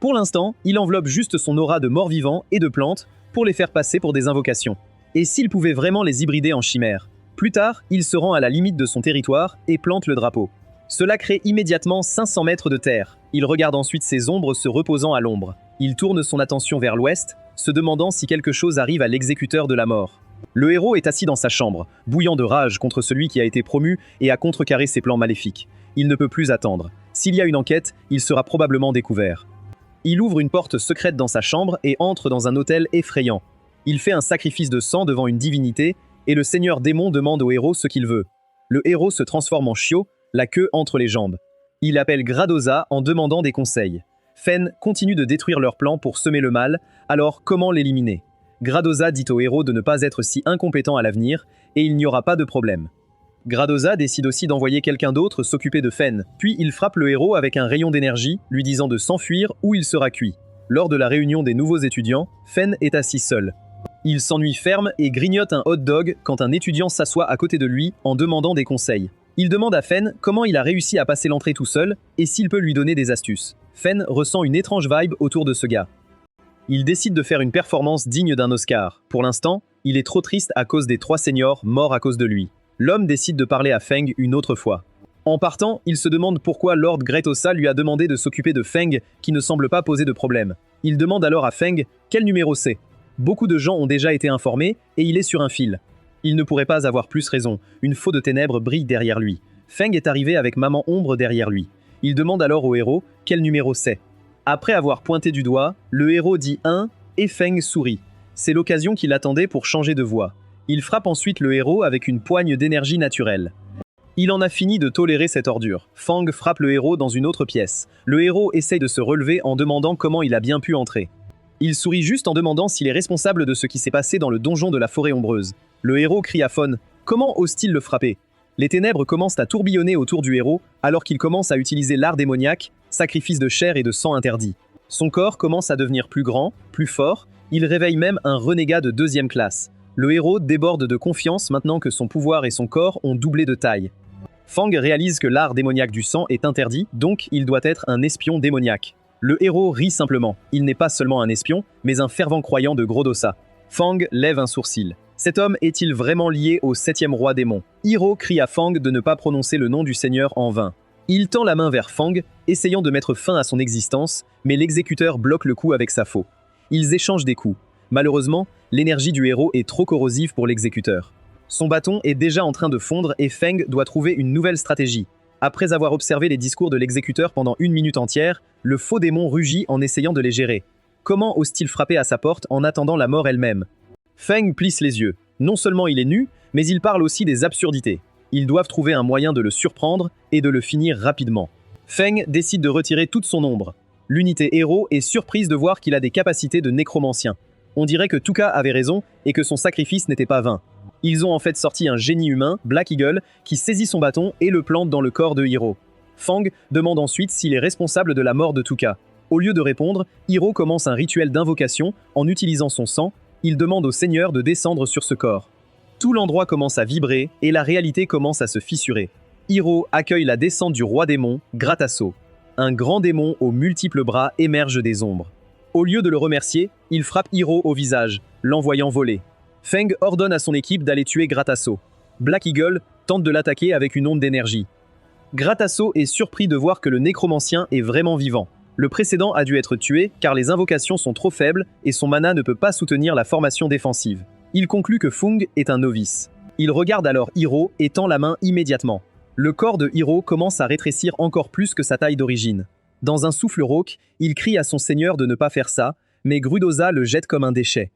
A: Pour l'instant, il enveloppe juste son aura de mort-vivant et de plantes pour les faire passer pour des invocations. Et s'il pouvait vraiment les hybrider en chimères? Plus tard, il se rend à la limite de son territoire et plante le drapeau. Cela crée immédiatement 500 mètres de terre. Il regarde ensuite ses ombres se reposant à l'ombre. Il tourne son attention vers l'ouest, se demandant si quelque chose arrive à l'exécuteur de la mort. Le héros est assis dans sa chambre, bouillant de rage contre celui qui a été promu et a contrecarré ses plans maléfiques. Il ne peut plus attendre. S'il y a une enquête, il sera probablement découvert. Il ouvre une porte secrète dans sa chambre et entre dans un hôtel effrayant. Il fait un sacrifice de sang devant une divinité et le seigneur démon demande au héros ce qu'il veut. Le héros se transforme en chiot, la queue entre les jambes. Il appelle Gradoza en demandant des conseils. Feng continue de détruire leur plan pour semer le mal, alors comment l'éliminer? Gradoza dit au héros de ne pas être si incompétent à l'avenir, et il n'y aura pas de problème. Gradoza décide aussi d'envoyer quelqu'un d'autre s'occuper de Feng, puis il frappe le héros avec un rayon d'énergie, lui disant de s'enfuir ou il sera cuit. Lors de la réunion des nouveaux étudiants, Feng est assis seul. Il s'ennuie ferme et grignote un hot dog quand un étudiant s'assoit à côté de lui en demandant des conseils. Il demande à Feng comment il a réussi à passer l'entrée tout seul et s'il peut lui donner des astuces. Feng ressent une étrange vibe autour de ce gars. Il décide de faire une performance digne d'un Oscar. Pour l'instant, il est trop triste à cause des 3 seniors morts à cause de lui. L'homme décide de parler à Feng une autre fois. En partant, il se demande pourquoi Lord Gretosa lui a demandé de s'occuper de Feng qui ne semble pas poser de problème. Il demande alors à Feng quel numéro c'est. Beaucoup de gens ont déjà été informés et il est sur un fil. Il ne pourrait pas avoir plus raison, une faux de ténèbres brille derrière lui. Feng est arrivé avec Maman Ombre derrière lui. Il demande alors au héros quel numéro c'est. Après avoir pointé du doigt, le héros dit 1 et Feng sourit. C'est l'occasion qu'il attendait pour changer de voix. Il frappe ensuite le héros avec une poigne d'énergie naturelle. Il en a fini de tolérer cette ordure. Feng frappe le héros dans une autre pièce. Le héros essaye de se relever en demandant comment il a bien pu entrer. Il sourit juste en demandant s'il est responsable de ce qui s'est passé dans le donjon de la forêt ombreuse. Le héros crie à Feng. Comment ose-t-il le frapper? Les ténèbres commencent à tourbillonner autour du héros alors qu'il commence à utiliser l'art démoniaque, sacrifice de chair et de sang interdit. Son corps commence à devenir plus grand, plus fort, il réveille même un renégat de 2e classe. Le héros déborde de confiance maintenant que son pouvoir et son corps ont doublé de taille. Feng réalise que l'art démoniaque du sang est interdit, donc il doit être un espion démoniaque. Le héros rit simplement. Il n'est pas seulement un espion, mais un fervent croyant de Grodosa. Feng lève un sourcil. Cet homme est-il vraiment lié au 7e roi démon? Hiro crie à Feng de ne pas prononcer le nom du seigneur en vain. Il tend la main vers Feng, essayant de mettre fin à son existence, mais l'exécuteur bloque le coup avec sa faux. Ils échangent des coups. Malheureusement, l'énergie du héros est trop corrosive pour l'exécuteur. Son bâton est déjà en train de fondre et Feng doit trouver une nouvelle stratégie. Après avoir observé les discours de l'exécuteur pendant 1 minute entière, le faux démon rugit en essayant de les gérer. Comment ose-t-il frapper à sa porte en attendant la mort elle-même? Feng plisse les yeux. Non seulement il est nu, mais il parle aussi des absurdités. Ils doivent trouver un moyen de le surprendre et de le finir rapidement. Feng décide de retirer toute son ombre. L'unité héros est surprise de voir qu'il a des capacités de nécromancien. On dirait que Tuka avait raison et que son sacrifice n'était pas vain. Ils ont en fait sorti un génie humain, Black Eagle, qui saisit son bâton et le plante dans le corps de Hiro. Fang demande ensuite s'il est responsable de la mort de Tuka. Au lieu de répondre, Hiro commence un rituel d'invocation en utilisant son sang. Il demande au Seigneur de descendre sur ce corps. Tout l'endroit commence à vibrer et la réalité commence à se fissurer. Hiro accueille la descente du roi démon, Gratasso. Un grand démon aux multiples bras émerge des ombres. Au lieu de le remercier, il frappe Hiro au visage, l'envoyant voler. Feng ordonne à son équipe d'aller tuer Gratasso. Black Eagle tente de l'attaquer avec une onde d'énergie. Gratasso est surpris de voir que le nécromancien est vraiment vivant. Le précédent a dû être tué car les invocations sont trop faibles et son mana ne peut pas soutenir la formation défensive. Il conclut que Fung est un novice. Il regarde alors Hiro et tend la main immédiatement. Le corps de Hiro commence à rétrécir encore plus que sa taille d'origine. Dans un souffle rauque, il crie à son seigneur de ne pas faire ça, mais Grudosa le jette comme un déchet.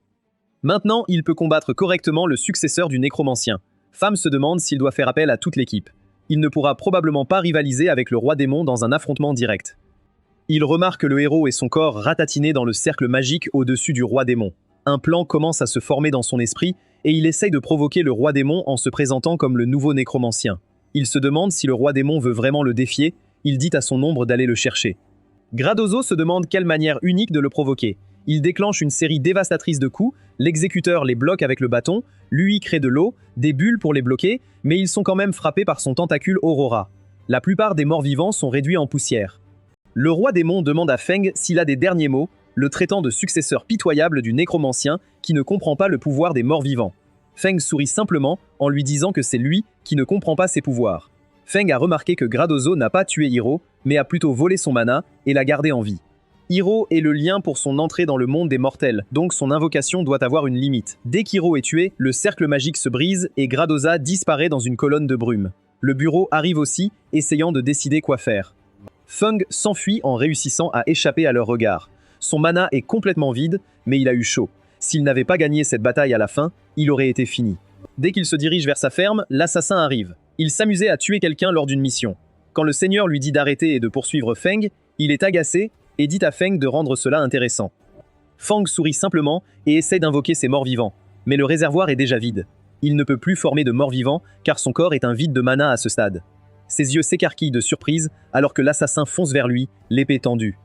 A: Maintenant, il peut combattre correctement le successeur du nécromancien. Fam se demande s'il doit faire appel à toute l'équipe. Il ne pourra probablement pas rivaliser avec le roi démon dans un affrontement direct. Il remarque le héros et son corps ratatinés dans le cercle magique au-dessus du roi démon. Un plan commence à se former dans son esprit et il essaye de provoquer le roi démon en se présentant comme le nouveau nécromancien. Il se demande si le roi démon veut vraiment le défier, il dit à son ombre d'aller le chercher. Gradozo se demande quelle manière unique de le provoquer. Il déclenche une série dévastatrice de coups, l'exécuteur les bloque avec le bâton, lui crée de l'eau, des bulles pour les bloquer, mais ils sont quand même frappés par son tentacule Aurora. La plupart des morts-vivants sont réduits en poussière. Le roi démon demande à Feng s'il a des derniers mots, le traitant de successeur pitoyable du nécromancien qui ne comprend pas le pouvoir des morts-vivants. Feng sourit simplement en lui disant que c'est lui qui ne comprend pas ses pouvoirs. Feng a remarqué que Gradozo n'a pas tué Hiro, mais a plutôt volé son mana et l'a gardé en vie. Hiro est le lien pour son entrée dans le monde des mortels, donc son invocation doit avoir une limite. Dès qu'Hiro est tué, le cercle magique se brise et Gradoza disparaît dans une colonne de brume. Le bureau arrive aussi, essayant de décider quoi faire. Feng s'enfuit en réussissant à échapper à leur regard. Son mana est complètement vide, mais il a eu chaud. S'il n'avait pas gagné cette bataille à la fin, il aurait été fini. Dès qu'il se dirige vers sa ferme, l'assassin arrive. Il s'amusait à tuer quelqu'un lors d'une mission. Quand le seigneur lui dit d'arrêter et de poursuivre Feng, il est agacé et dit à Feng de rendre cela intéressant. Feng sourit simplement et essaie d'invoquer ses morts-vivants, mais le réservoir est déjà vide. Il ne peut plus former de morts-vivants car son corps est un vide de mana à ce stade. Ses yeux s'écarquillent de surprise alors que l'assassin fonce vers lui, l'épée tendue.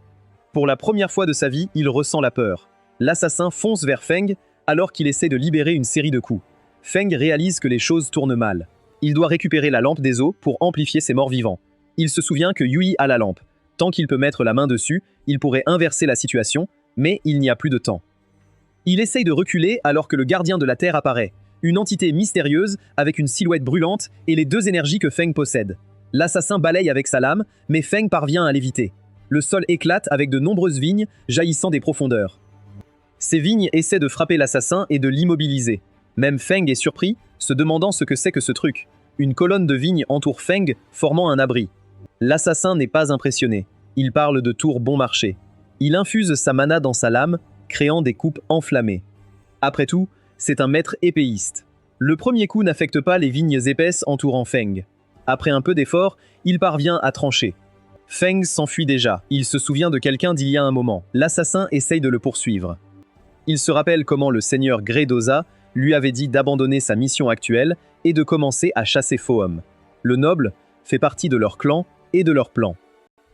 A: Pour la première fois de sa vie, il ressent la peur. L'assassin fonce vers Feng alors qu'il essaie de libérer une série de coups. Feng réalise que les choses tournent mal. Il doit récupérer la lampe des eaux pour amplifier ses morts-vivants. Il se souvient que Yui a la lampe. Tant qu'il peut mettre la main dessus, il pourrait inverser la situation, mais il n'y a plus de temps. Il essaye de reculer alors que le gardien de la Terre apparaît, une entité mystérieuse avec une silhouette brûlante et les deux énergies que Feng possède. L'assassin balaye avec sa lame, mais Feng parvient à l'éviter. Le sol éclate avec de nombreuses vignes jaillissant des profondeurs. Ces vignes essaient de frapper l'assassin et de l'immobiliser. Même Feng est surpris, se demandant ce que c'est que ce truc. Une colonne de vignes entoure Feng, formant un abri. L'assassin n'est pas impressionné. Il parle de tours bon marché. Il infuse sa mana dans sa lame, créant des coupes enflammées. Après tout, c'est un maître épéiste. Le premier coup n'affecte pas les vignes épaisses entourant Feng. Après un peu d'effort, il parvient à trancher. Feng s'enfuit déjà. Il se souvient de quelqu'un d'il y a un moment. L'assassin essaye de le poursuivre. Il se rappelle comment le seigneur Gredosa lui avait dit d'abandonner sa mission actuelle et de commencer à chasser Fohom. Le noble fait partie de leur clan et de leur plan.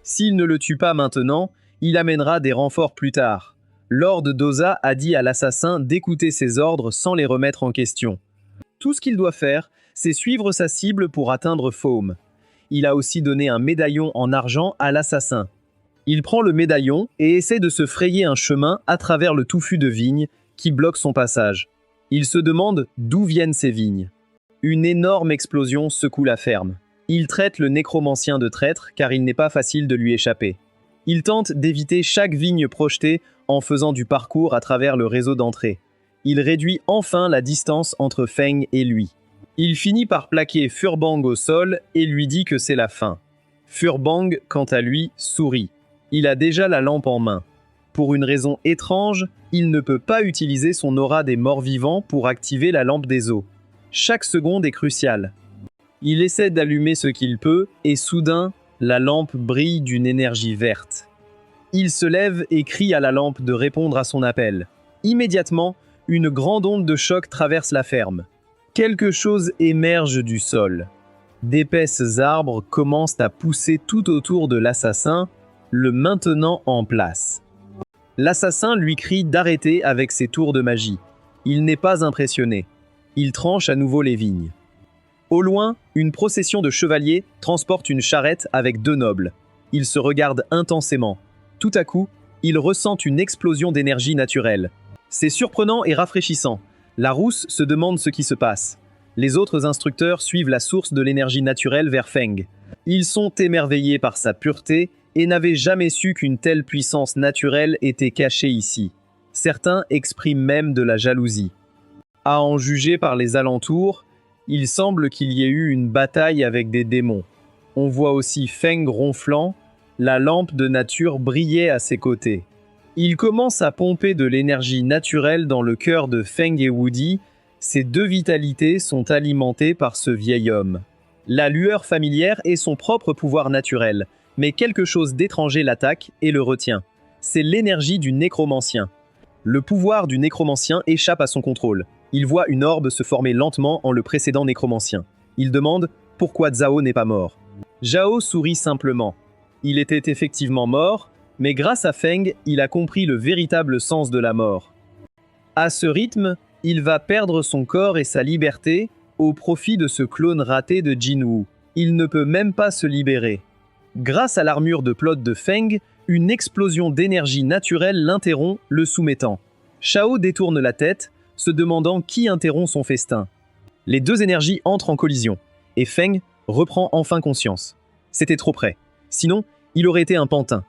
A: S'il ne le tue pas maintenant, il amènera des renforts plus tard. Lord Doza a dit à l'assassin d'écouter ses ordres sans les remettre en question. Tout ce qu'il doit faire, c'est suivre sa cible pour atteindre Fohom. Il a aussi donné un médaillon en argent à l'assassin. Il prend le médaillon et essaie de se frayer un chemin à travers le touffu de vignes qui bloque son passage. Il se demande d'où viennent ces vignes. Une énorme explosion secoue la ferme. Il traite le nécromancien de traître car il n'est pas facile de lui échapper. Il tente d'éviter chaque vigne projetée en faisant du parcours à travers le réseau d'entrée. Il réduit enfin la distance entre Feng et lui. Il finit par plaquer Furbang au sol et lui dit que c'est la fin. Furbang, quant à lui, sourit. Il a déjà la lampe en main. Pour une raison étrange, il ne peut pas utiliser son aura des morts-vivants pour activer la lampe des eaux. Chaque seconde est cruciale. Il essaie d'allumer ce qu'il peut, et soudain, la lampe brille d'une énergie verte. Il se lève et crie à la lampe de répondre à son appel. Immédiatement, une grande onde de choc traverse la ferme. Quelque chose émerge du sol. D'épaisses arbres commencent à pousser tout autour de l'assassin, le maintenant en place. L'assassin lui crie d'arrêter avec ses tours de magie. Il n'est pas impressionné. Il tranche à nouveau les vignes. Au loin, une procession de chevaliers transporte une charrette avec 2 nobles. Ils se regardent intensément. Tout à coup, ils ressentent une explosion d'énergie naturelle. C'est surprenant et rafraîchissant. La rousse se demande ce qui se passe. Les autres instructeurs suivent la source de l'énergie naturelle vers Feng. Ils sont émerveillés par sa pureté et n'avaient jamais su qu'une telle puissance naturelle était cachée ici. Certains expriment même de la jalousie. À en juger par les alentours, il semble qu'il y ait eu une bataille avec des démons. On voit aussi Feng ronflant, la lampe de nature brillait à ses côtés. Il commence à pomper de l'énergie naturelle dans le cœur de Feng et Woody. Ces 2 vitalités sont alimentées par ce vieil homme. La lueur familière est son propre pouvoir naturel, mais quelque chose d'étranger l'attaque et le retient. C'est l'énergie du nécromancien. Le pouvoir du nécromancien échappe à son contrôle. Il voit une orbe se former lentement en le précédent nécromancien. Il demande pourquoi Zhao n'est pas mort. Zhao sourit simplement. Il était effectivement mort, mais grâce à Feng, il a compris le véritable sens de la mort. À ce rythme, il va perdre son corps et sa liberté au profit de ce clone raté de Jinwu. Il ne peut même pas se libérer. Grâce à l'armure de plot de Feng, une explosion d'énergie naturelle l'interrompt, le soumettant. Shao détourne la tête, se demandant qui interrompt son festin. Les 2 énergies entrent en collision, et Feng reprend enfin conscience. C'était trop près. Sinon, il aurait été un pantin.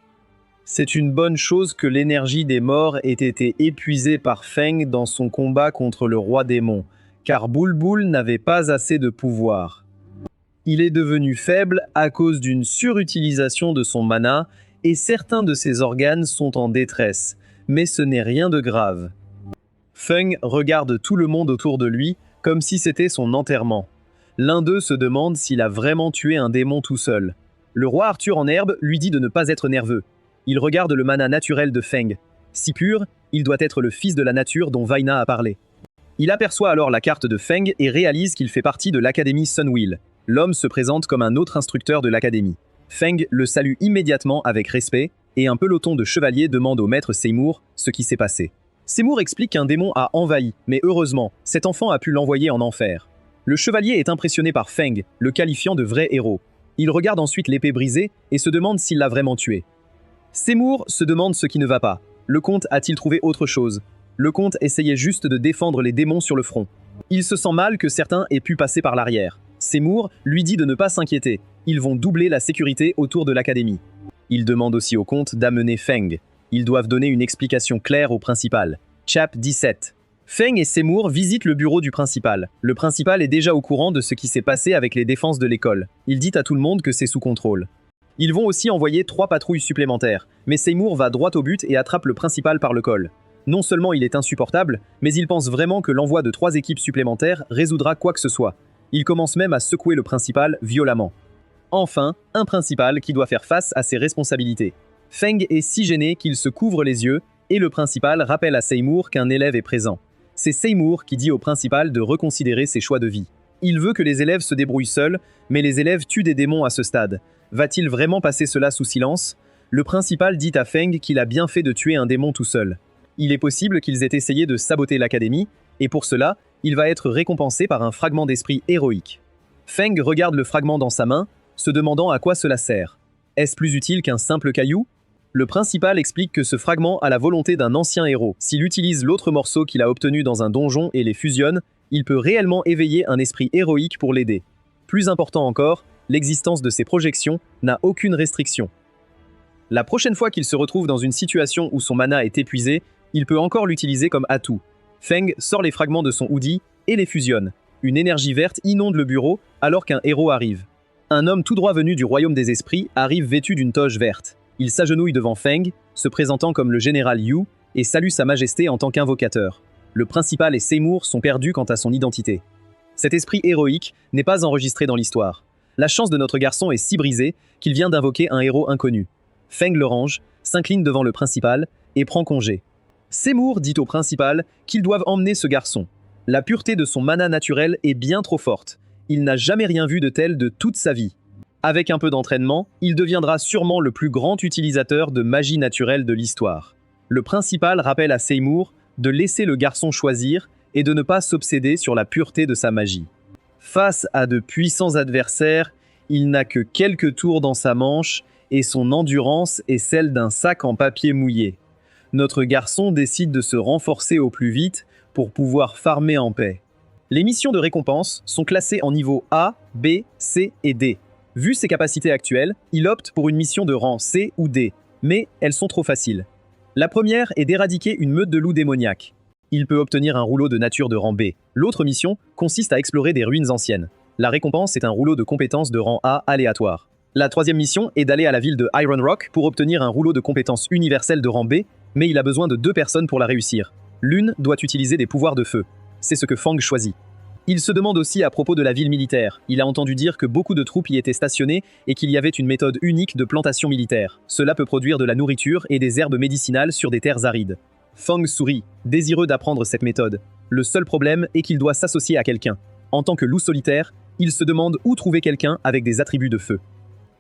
A: C'est une bonne chose que l'énergie des morts ait été épuisée par Feng dans son combat contre le roi démon, car Bulbul n'avait pas assez de pouvoir. Il est devenu faible à cause d'une surutilisation de son mana, et certains de ses organes sont en détresse, mais ce n'est rien de grave. Feng regarde tout le monde autour de lui, comme si c'était son enterrement. L'un d'eux se demande s'il a vraiment tué un démon tout seul. Le roi Arthur en herbe lui dit de ne pas être nerveux. Il regarde le mana naturel de Feng. Si pur, il doit être le fils de la nature dont Vaina a parlé. Il aperçoit alors la carte de Feng et réalise qu'il fait partie de l'Académie Sunwheel. L'homme se présente comme un autre instructeur de l'Académie. Feng le salue immédiatement avec respect, et un peloton de chevaliers demande au maître Seymour ce qui s'est passé. Seymour explique qu'un démon a envahi, mais heureusement, cet enfant a pu l'envoyer en enfer. Le chevalier est impressionné par Feng, le qualifiant de vrai héros. Il regarde ensuite l'épée brisée et se demande s'il l'a vraiment tué. Seymour se demande ce qui ne va pas. Le comte a-t-il trouvé autre chose? Le comte essayait juste de défendre les démons sur le front. Il se sent mal que certains aient pu passer par l'arrière. Seymour lui dit de ne pas s'inquiéter. Ils vont doubler la sécurité autour de l'académie. Il demande aussi au comte d'amener Feng. Ils doivent donner une explication claire au principal. Chap 17. Feng et Seymour visitent le bureau du principal. Le principal est déjà au courant de ce qui s'est passé avec les défenses de l'école. Il dit à tout le monde que c'est sous contrôle. Ils vont aussi envoyer 3 patrouilles supplémentaires, mais Seymour va droit au but et attrape le principal par le col. Non seulement il est insupportable, mais il pense vraiment que l'envoi de 3 équipes supplémentaires résoudra quoi que ce soit. Il commence même à secouer le principal violemment. Enfin, un principal qui doit faire face à ses responsabilités. Feng est si gêné qu'il se couvre les yeux, et le principal rappelle à Seymour qu'un élève est présent. C'est Seymour qui dit au principal de reconsidérer ses choix de vie. Il veut que les élèves se débrouillent seuls, mais les élèves tuent des démons à ce stade. Va-t-il vraiment passer cela sous silence? Le principal dit à Feng qu'il a bien fait de tuer un démon tout seul. Il est possible qu'ils aient essayé de saboter l'académie, et pour cela, il va être récompensé par un fragment d'esprit héroïque. Feng regarde le fragment dans sa main, se demandant à quoi cela sert. Est-ce plus utile qu'un simple caillou? Le principal explique que ce fragment a la volonté d'un ancien héros. S'il utilise l'autre morceau qu'il a obtenu dans un donjon et les fusionne, il peut réellement éveiller un esprit héroïque pour l'aider. Plus important encore, l'existence de ces projections n'a aucune restriction. La prochaine fois qu'il se retrouve dans une situation où son mana est épuisé, il peut encore l'utiliser comme atout. Feng sort les fragments de son hoodie et les fusionne. Une énergie verte inonde le bureau alors qu'un héros arrive. Un homme tout droit venu du royaume des esprits arrive vêtu d'une toge verte. Il s'agenouille devant Feng, se présentant comme le général Yu, et salue sa majesté en tant qu'invocateur. Le principal et Seymour sont perdus quant à son identité. Cet esprit héroïque n'est pas enregistré dans l'histoire. La chance de notre garçon est si brisée qu'il vient d'invoquer un héros inconnu. Feng le range, s'incline devant le principal et prend congé. Seymour dit au principal qu'ils doivent emmener ce garçon. La pureté de son mana naturel est bien trop forte. Il n'a jamais rien vu de tel de toute sa vie. Avec un peu d'entraînement, il deviendra sûrement le plus grand utilisateur de magie naturelle de l'histoire. Le principal rappelle à Seymour de laisser le garçon choisir et de ne pas s'obséder sur la pureté de sa magie. Face à de puissants adversaires, il n'a que quelques tours dans sa manche et son endurance est celle d'un sac en papier mouillé. Notre garçon décide de se renforcer au plus vite pour pouvoir farmer en paix. Les missions de récompense sont classées en niveau A, B, C et D. Vu ses capacités actuelles, il opte pour une mission de rang C ou D, mais elles sont trop faciles. La première est d'éradiquer une meute de loups démoniaques. Il peut obtenir un rouleau de nature de rang B. L'autre mission consiste à explorer des ruines anciennes. La récompense est un rouleau de compétences de rang A aléatoire. La troisième mission est d'aller à la ville de Iron Rock pour obtenir un rouleau de compétences universelles de rang B, mais il a besoin de 2 personnes pour la réussir. L'une doit utiliser des pouvoirs de feu. C'est ce que Feng choisit. Il se demande aussi à propos de la ville militaire. Il a entendu dire que beaucoup de troupes y étaient stationnées et qu'il y avait une méthode unique de plantation militaire. Cela peut produire de la nourriture et des herbes médicinales sur des terres arides. Feng sourit, désireux d'apprendre cette méthode. Le seul problème est qu'il doit s'associer à quelqu'un. En tant que loup solitaire, il se demande où trouver quelqu'un avec des attributs de feu.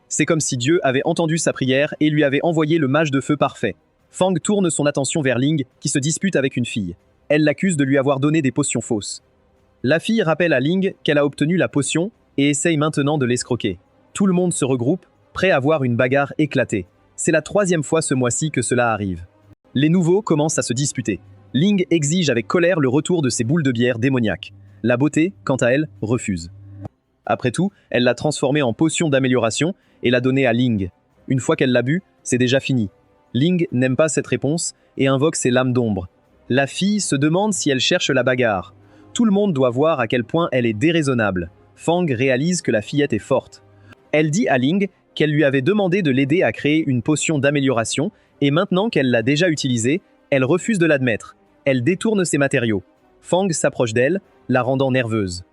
A: C'est comme si Dieu avait entendu sa prière et lui avait envoyé le mage de feu parfait. Feng tourne son attention vers Ling, qui se dispute avec une fille. Elle l'accuse de lui avoir donné des potions fausses. La fille rappelle à Ling qu'elle a obtenu la potion et essaye maintenant de l'escroquer. Tout le monde se regroupe, prêt à voir une bagarre éclater. C'est la 3e fois ce mois-ci que cela arrive. Les nouveaux commencent à se disputer. Ling exige avec colère le retour de ses boules de bière démoniaques. La beauté, quant à elle, refuse. Après tout, elle l'a transformée en potion d'amélioration et l'a donnée à Ling. Une fois qu'elle l'a bu, c'est déjà fini. Ling n'aime pas cette réponse et invoque ses lames d'ombre. La fille se demande si elle cherche la bagarre. Tout le monde doit voir à quel point elle est déraisonnable. Feng réalise que la fillette est forte. Elle dit à Ling qu'elle lui avait demandé de l'aider à créer une potion d'amélioration et maintenant qu'elle l'a déjà utilisée, elle refuse de l'admettre. Elle détourne ses matériaux. Feng s'approche d'elle, la rendant nerveuse.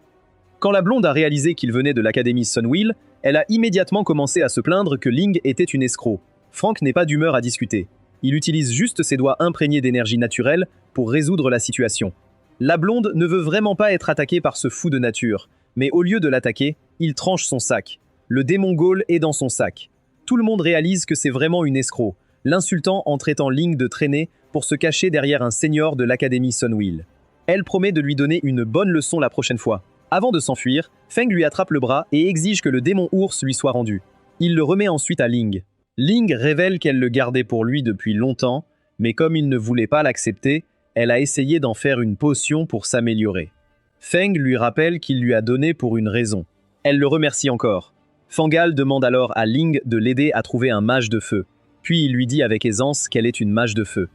A: Quand la blonde a réalisé qu'il venait de l'académie Sunwheel, elle a immédiatement commencé à se plaindre que Ling était une escroc. Frank n'est pas d'humeur à discuter. Il utilise juste ses doigts imprégnés d'énergie naturelle pour résoudre la situation. La blonde ne veut vraiment pas être attaquée par ce fou de nature, mais au lieu de l'attaquer, il tranche son sac. Le démon Ghoul est dans son sac. Tout le monde réalise que c'est vraiment une escroc, l'insultant en traitant Ling de traîner pour se cacher derrière un senior de l'académie Sunwheel. Elle promet de lui donner une bonne leçon la prochaine fois. Avant de s'enfuir, Feng lui attrape le bras et exige que le démon ours lui soit rendu. Il le remet ensuite à Ling. Ling révèle qu'elle le gardait pour lui depuis longtemps, mais comme il ne voulait pas l'accepter, elle a essayé d'en faire une potion pour s'améliorer. Feng lui rappelle qu'il lui a donné pour une raison. Elle le remercie encore. Fangal demande alors à Ling de l'aider à trouver un mage de feu. Puis il lui dit avec aisance qu'elle est une mage de feu.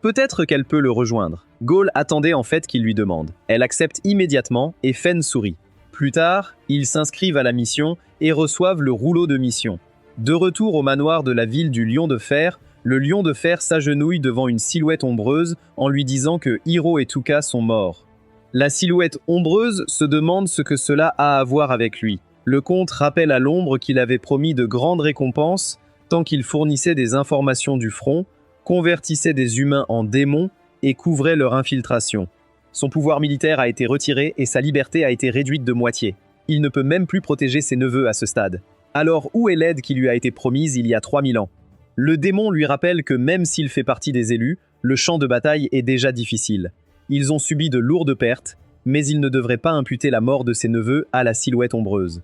A: Peut-être qu'elle peut le rejoindre. Ghoul attendait en fait qu'il lui demande. Elle accepte immédiatement et Fen sourit. Plus tard, ils s'inscrivent à la mission et reçoivent le rouleau de mission. De retour au manoir de la ville du Lion de Fer, le Lion de Fer s'agenouille devant une silhouette ombreuse en lui disant que Hiro et Tuka sont morts. La silhouette ombreuse se demande ce que cela a à voir avec lui. Le comte rappelle à l'ombre qu'il avait promis de grandes récompenses tant qu'il fournissait des informations du front, convertissait des humains en démons et couvrait leur infiltration. Son pouvoir militaire a été retiré et sa liberté a été réduite de moitié. Il ne peut même plus protéger ses neveux à ce stade. Alors où est l'aide qui lui a été promise il y a 3000 ans? Le démon lui rappelle que même s'il fait partie des élus, le champ de bataille est déjà difficile. Ils ont subi de lourdes pertes, mais ils ne devraient pas imputer la mort de ses neveux à la silhouette ombreuse.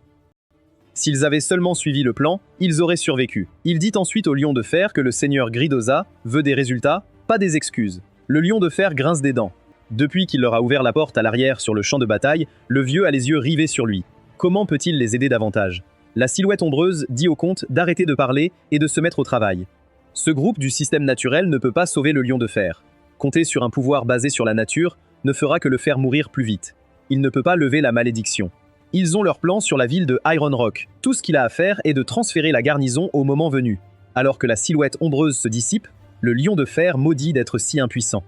A: S'ils avaient seulement suivi le plan, ils auraient survécu. Il dit ensuite au Lion de Fer que le seigneur Gridoza veut des résultats, pas des excuses. Le Lion de Fer grince des dents. Depuis qu'il leur a ouvert la porte à l'arrière sur le champ de bataille, le vieux a les yeux rivés sur lui. Comment peut-il les aider davantage? La silhouette ombreuse dit au comte d'arrêter de parler et de se mettre au travail. Ce groupe du système naturel ne peut pas sauver le Lion de Fer. Compter sur un pouvoir basé sur la nature ne fera que le faire mourir plus vite. il ne peut pas lever la malédiction. Ils ont leur plan sur la ville de Iron Rock. Tout ce qu'il a à faire est de transférer la garnison au moment venu. Alors que la silhouette ombreuse se dissipe, le lion de fer maudit d'être si impuissant.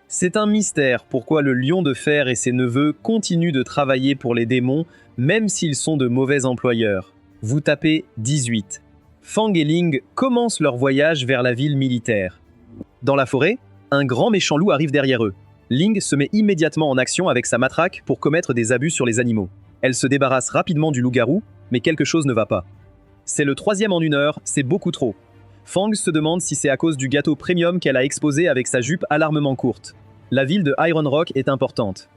A: C'est un mystère pourquoi le lion de fer et ses neveux continuent de travailler pour les démons, même s'ils sont de mauvais employeurs. Vous tapez 18. Fang et Ling commencent leur voyage vers la ville militaire. Dans la forêt, un grand méchant loup arrive derrière eux. Ling se met immédiatement en action avec sa matraque pour commettre des abus sur les animaux. Elle se débarrasse rapidement du loup-garou, mais quelque chose ne va pas. C'est le 3e en 1 heure, c'est beaucoup trop. Fang se demande si c'est à cause du gâteau premium qu'elle a exposé avec sa jupe à l'armement courte. La ville de Iron Rock est importante.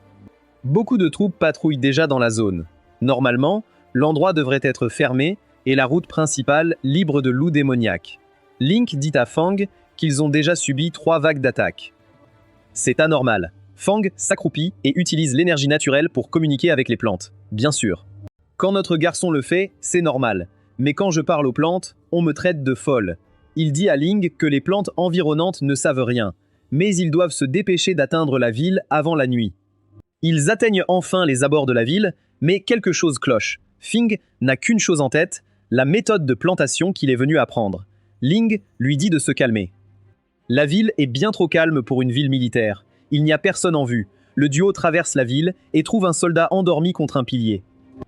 A: Beaucoup de troupes patrouillent déjà dans la zone. Normalement, l'endroit devrait être fermé et la route principale libre de loups démoniaques. Link dit à Fang qu'ils ont déjà subi 3 vagues d'attaques. C'est anormal. Fang s'accroupit et utilise l'énergie naturelle pour communiquer avec les plantes. Bien sûr. Quand notre garçon le fait, c'est normal. Mais quand je parle aux plantes, on me traite de folle. Il dit à Ling que les plantes environnantes ne savent rien, mais ils doivent se dépêcher d'atteindre la ville avant la nuit. Ils atteignent enfin les abords de la ville, mais quelque chose cloche. Fing n'a qu'une chose en tête, la méthode de plantation qu'il est venu apprendre. Ling lui dit de se calmer. La ville est bien trop calme pour une ville militaire. Il n'y a personne en vue. Le duo traverse la ville et trouve un soldat endormi contre un pilier.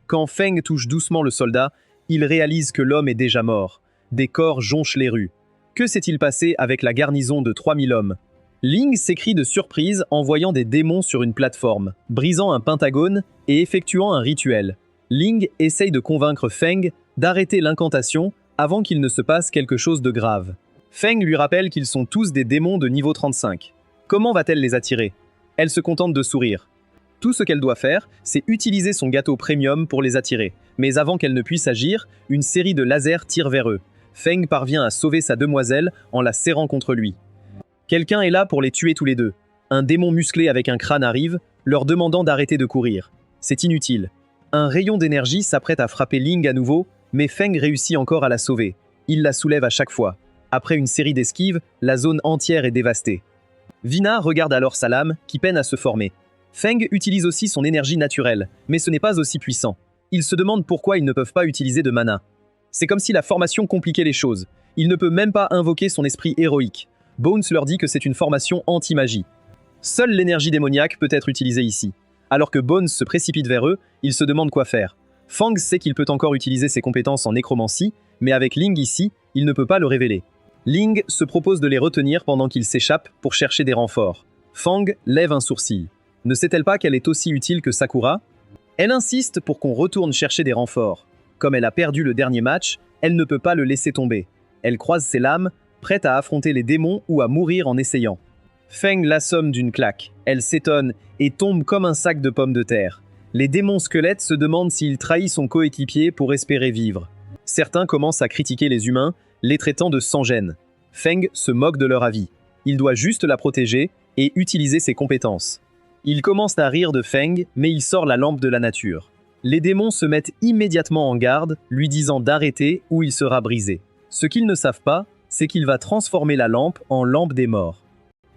A: Quand Feng touche doucement le soldat, il réalise que l'homme est déjà mort. Des corps jonchent les rues. Que s'est-il passé avec la garnison de 3000 hommes? Ling s'écrie de surprise en voyant des démons sur une plateforme, brisant un pentagone et effectuant un rituel. Ling essaye de convaincre Feng d'arrêter l'incantation avant qu'il ne se passe quelque chose de grave. Feng lui rappelle qu'ils sont tous des démons de niveau 35. Comment va-t-elle les attirer? Elle se contente de sourire. Tout ce qu'elle doit faire, c'est utiliser son gâteau premium pour les attirer. Mais avant qu'elle ne puisse agir, une série de lasers tire vers eux. Feng parvient à sauver sa demoiselle en la serrant contre lui. Quelqu'un est là pour les tuer tous les deux. Un démon musclé avec un crâne arrive, leur demandant d'arrêter de courir. C'est inutile. Un rayon d'énergie s'apprête à frapper Ling à nouveau, mais Feng réussit encore à la sauver. Il la soulève à chaque fois. Après une série d'esquives, la zone entière est dévastée. Vina regarde alors sa lame, qui peine à se former. Feng utilise aussi son énergie naturelle, mais ce n'est pas aussi puissant. Il se demande pourquoi ils ne peuvent pas utiliser de mana. C'est comme si la formation compliquait les choses. Il ne peut même pas invoquer son esprit héroïque. Bones leur dit que c'est une formation anti-magie. Seule l'énergie démoniaque peut être utilisée ici. Alors que Bones se précipite vers eux, il se demande quoi faire. Fang sait qu'il peut encore utiliser ses compétences en nécromancie, mais avec Ling ici, il ne peut pas le révéler. Ling se propose de les retenir pendant qu'ils s'échappent pour chercher des renforts. Fang lève un sourcil. Ne sait-elle pas qu'elle est aussi utile que Sakura? Elle insiste pour qu'on retourne chercher des renforts. Comme elle a perdu le dernier match, elle ne peut pas le laisser tomber. Elle croise ses lames, prête à affronter les démons ou à mourir en essayant. Feng l'assomme d'une claque. Elle s'étonne et tombe comme un sac de pommes de terre. Les démons squelettes se demandent s'il trahit son coéquipier pour espérer vivre. Certains commencent à critiquer les humains, les traitant de sans-gêne. Feng se moque de leur avis. Il doit juste la protéger et utiliser ses compétences. Il commence à rire de Feng, mais il sort la lampe de la nature. Les démons se mettent immédiatement en garde, lui disant d'arrêter ou il sera brisé. Ce qu'ils ne savent pas, c'est qu'il va transformer la lampe en lampe des morts.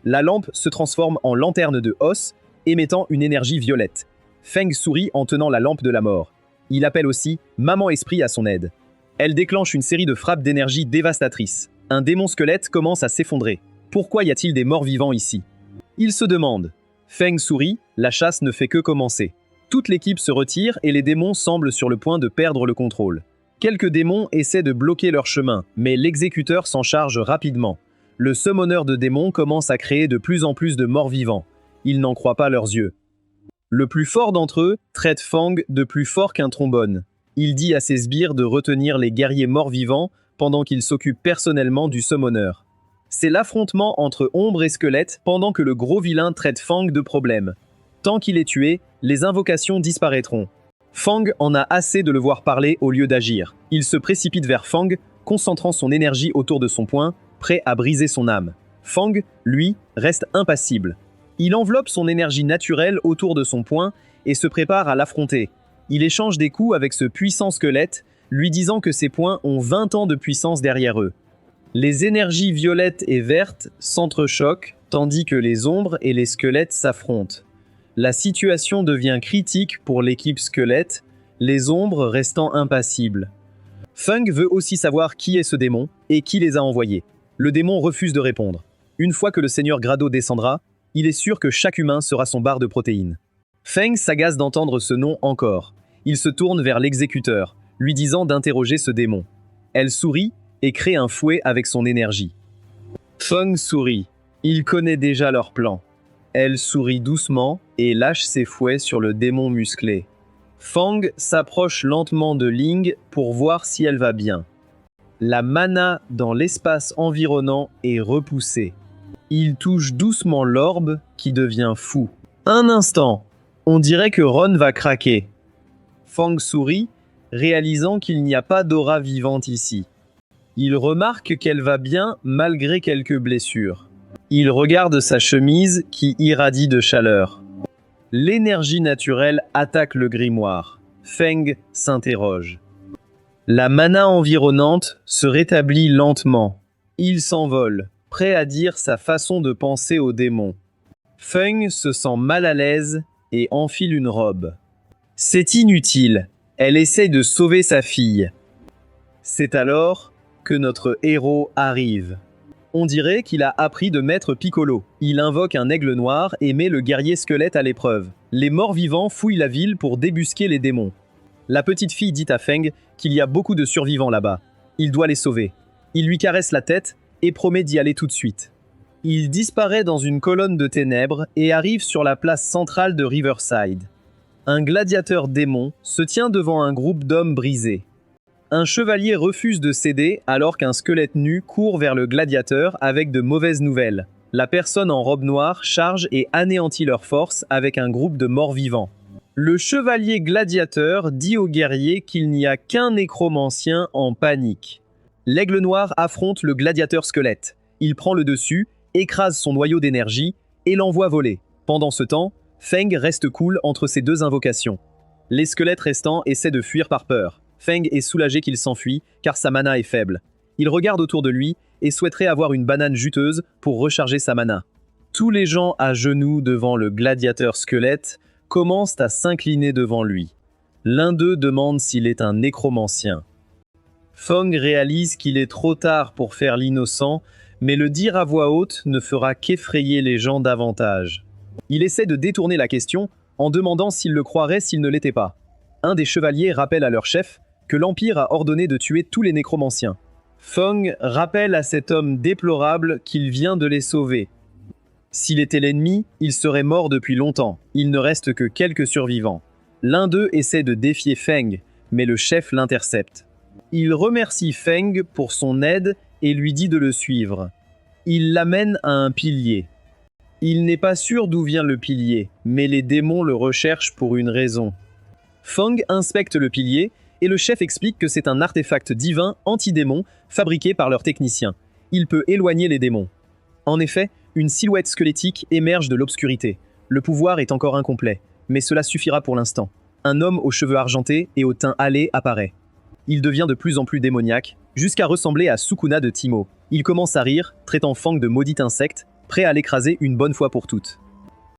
A: La lampe se transforme en lanterne de os, émettant une énergie violette. Feng sourit en tenant la lampe de la mort. Il appelle aussi Maman Esprit à son aide. Elle déclenche une série de frappes d'énergie dévastatrices. Un démon squelette commence à s'effondrer. Pourquoi y a-t-il des morts vivants ici? Il se demande. Feng sourit, la chasse ne fait que commencer. Toute l'équipe se retire et les démons semblent sur le point de perdre le contrôle. Quelques démons essaient de bloquer leur chemin, mais l'exécuteur s'en charge rapidement. Le summoneur de démons commence à créer de plus en plus de morts vivants. Ils n'en croient pas leurs yeux. Le plus fort d'entre eux traite Fang de plus fort qu'un trombone. Il dit à ses sbires de retenir les guerriers morts-vivants pendant qu'il s'occupe personnellement du summoneur. C'est l'affrontement entre ombre et squelette pendant que le gros vilain traite Fang de problème. Tant qu'il est tué, les invocations disparaîtront. Fang en a assez de le voir parler au lieu d'agir. Il se précipite vers Fang, concentrant son énergie autour de son poing, prêt à briser son âme. Fang, lui, reste impassible. Il enveloppe son énergie naturelle autour de son poing et se prépare à l'affronter. Il échange des coups avec ce puissant squelette, lui disant que ses poings ont 20 ans de puissance derrière eux. Les énergies violettes et vertes s'entrechoquent, tandis que les ombres et les squelettes s'affrontent. La situation devient critique pour l'équipe squelette, les ombres restant impassibles. Feng veut aussi savoir qui est ce démon et qui les a envoyés. Le démon refuse de répondre. Une fois que le seigneur Grado descendra, il est sûr que chaque humain sera son bar de protéines. Feng s'agace d'entendre ce nom encore. Il se tourne vers l'exécuteur, lui disant d'interroger ce démon. Elle sourit et crée un fouet avec son énergie. Feng sourit. Il connaît déjà leur plan. Elle sourit doucement et lâche ses fouets sur le démon musclé. Feng s'approche lentement de Ling pour voir si elle va bien. La mana dans l'espace environnant est repoussée. Il touche doucement l'orbe qui devient fou. Un instant, on dirait que Ron va craquer. Feng sourit, réalisant qu'il n'y a pas d'aura vivante ici. Il remarque qu'elle va bien malgré quelques blessures. Il regarde sa chemise qui irradie de chaleur. L'énergie naturelle attaque le grimoire. Feng s'interroge. La mana environnante se rétablit lentement. Il s'envole, prêt à dire sa façon de penser au démon. Feng se sent mal à l'aise et enfile une robe. C'est inutile. Elle essaie de sauver sa fille. C'est alors que notre héros arrive. On dirait qu'il a appris de Maître Piccolo. Il invoque un aigle noir et met le guerrier squelette à l'épreuve. Les morts-vivants fouillent la ville pour débusquer les démons. La petite fille dit à Feng qu'il y a beaucoup de survivants là-bas. Il doit les sauver. Il lui caresse la tête et promet d'y aller tout de suite. Il disparaît dans une colonne de ténèbres et arrive sur la place centrale de Riverside. Un gladiateur démon se tient devant un groupe d'hommes brisés. Un chevalier refuse de céder alors qu'un squelette nu court vers le gladiateur avec de mauvaises nouvelles. La personne en robe noire charge et anéantit leur force avec un groupe de morts-vivants. Le chevalier gladiateur dit au guerrier qu'il n'y a qu'un nécromancien en panique. L'aigle noir affronte le gladiateur squelette. Il prend le dessus, écrase son noyau d'énergie et l'envoie voler. Pendant ce temps, Feng reste cool entre ces deux invocations. Les squelettes restants essaient de fuir par peur. Feng est soulagé qu'il s'enfuit car sa mana est faible. Il regarde autour de lui et souhaiterait avoir une banane juteuse pour recharger sa mana. Tous les gens à genoux devant le gladiateur squelette commencent à s'incliner devant lui. L'un d'eux demande s'il est un nécromancien. Feng réalise qu'il est trop tard pour faire l'innocent, mais le dire à voix haute ne fera qu'effrayer les gens davantage. Il essaie de détourner la question en demandant s'il le croirait s'il ne l'était pas. Un des chevaliers rappelle à leur chef que l'Empire a ordonné de tuer tous les nécromanciens. Feng rappelle à cet homme déplorable qu'il vient de les sauver. S'il était l'ennemi, il serait mort depuis longtemps. Il ne reste que quelques survivants. L'un d'eux essaie de défier Feng, mais le chef l'intercepte. Il remercie Feng pour son aide et lui dit de le suivre. Il l'amène à un pilier. Il n'est pas sûr d'où vient le pilier, mais les démons le recherchent pour une raison. Feng inspecte le pilier et le chef explique que c'est un artefact divin anti-démon fabriqué par leurs techniciens. Il peut éloigner les démons. En effet, une silhouette squelettique émerge de l'obscurité. Le pouvoir est encore incomplet, mais cela suffira pour l'instant. Un homme aux cheveux argentés et au teint hâlé apparaît. Il devient de plus en plus démoniaque, jusqu'à ressembler à Sukuna de Timo. Il commence à rire, traitant Feng de maudit insecte, prêt à l'écraser une bonne fois pour toutes.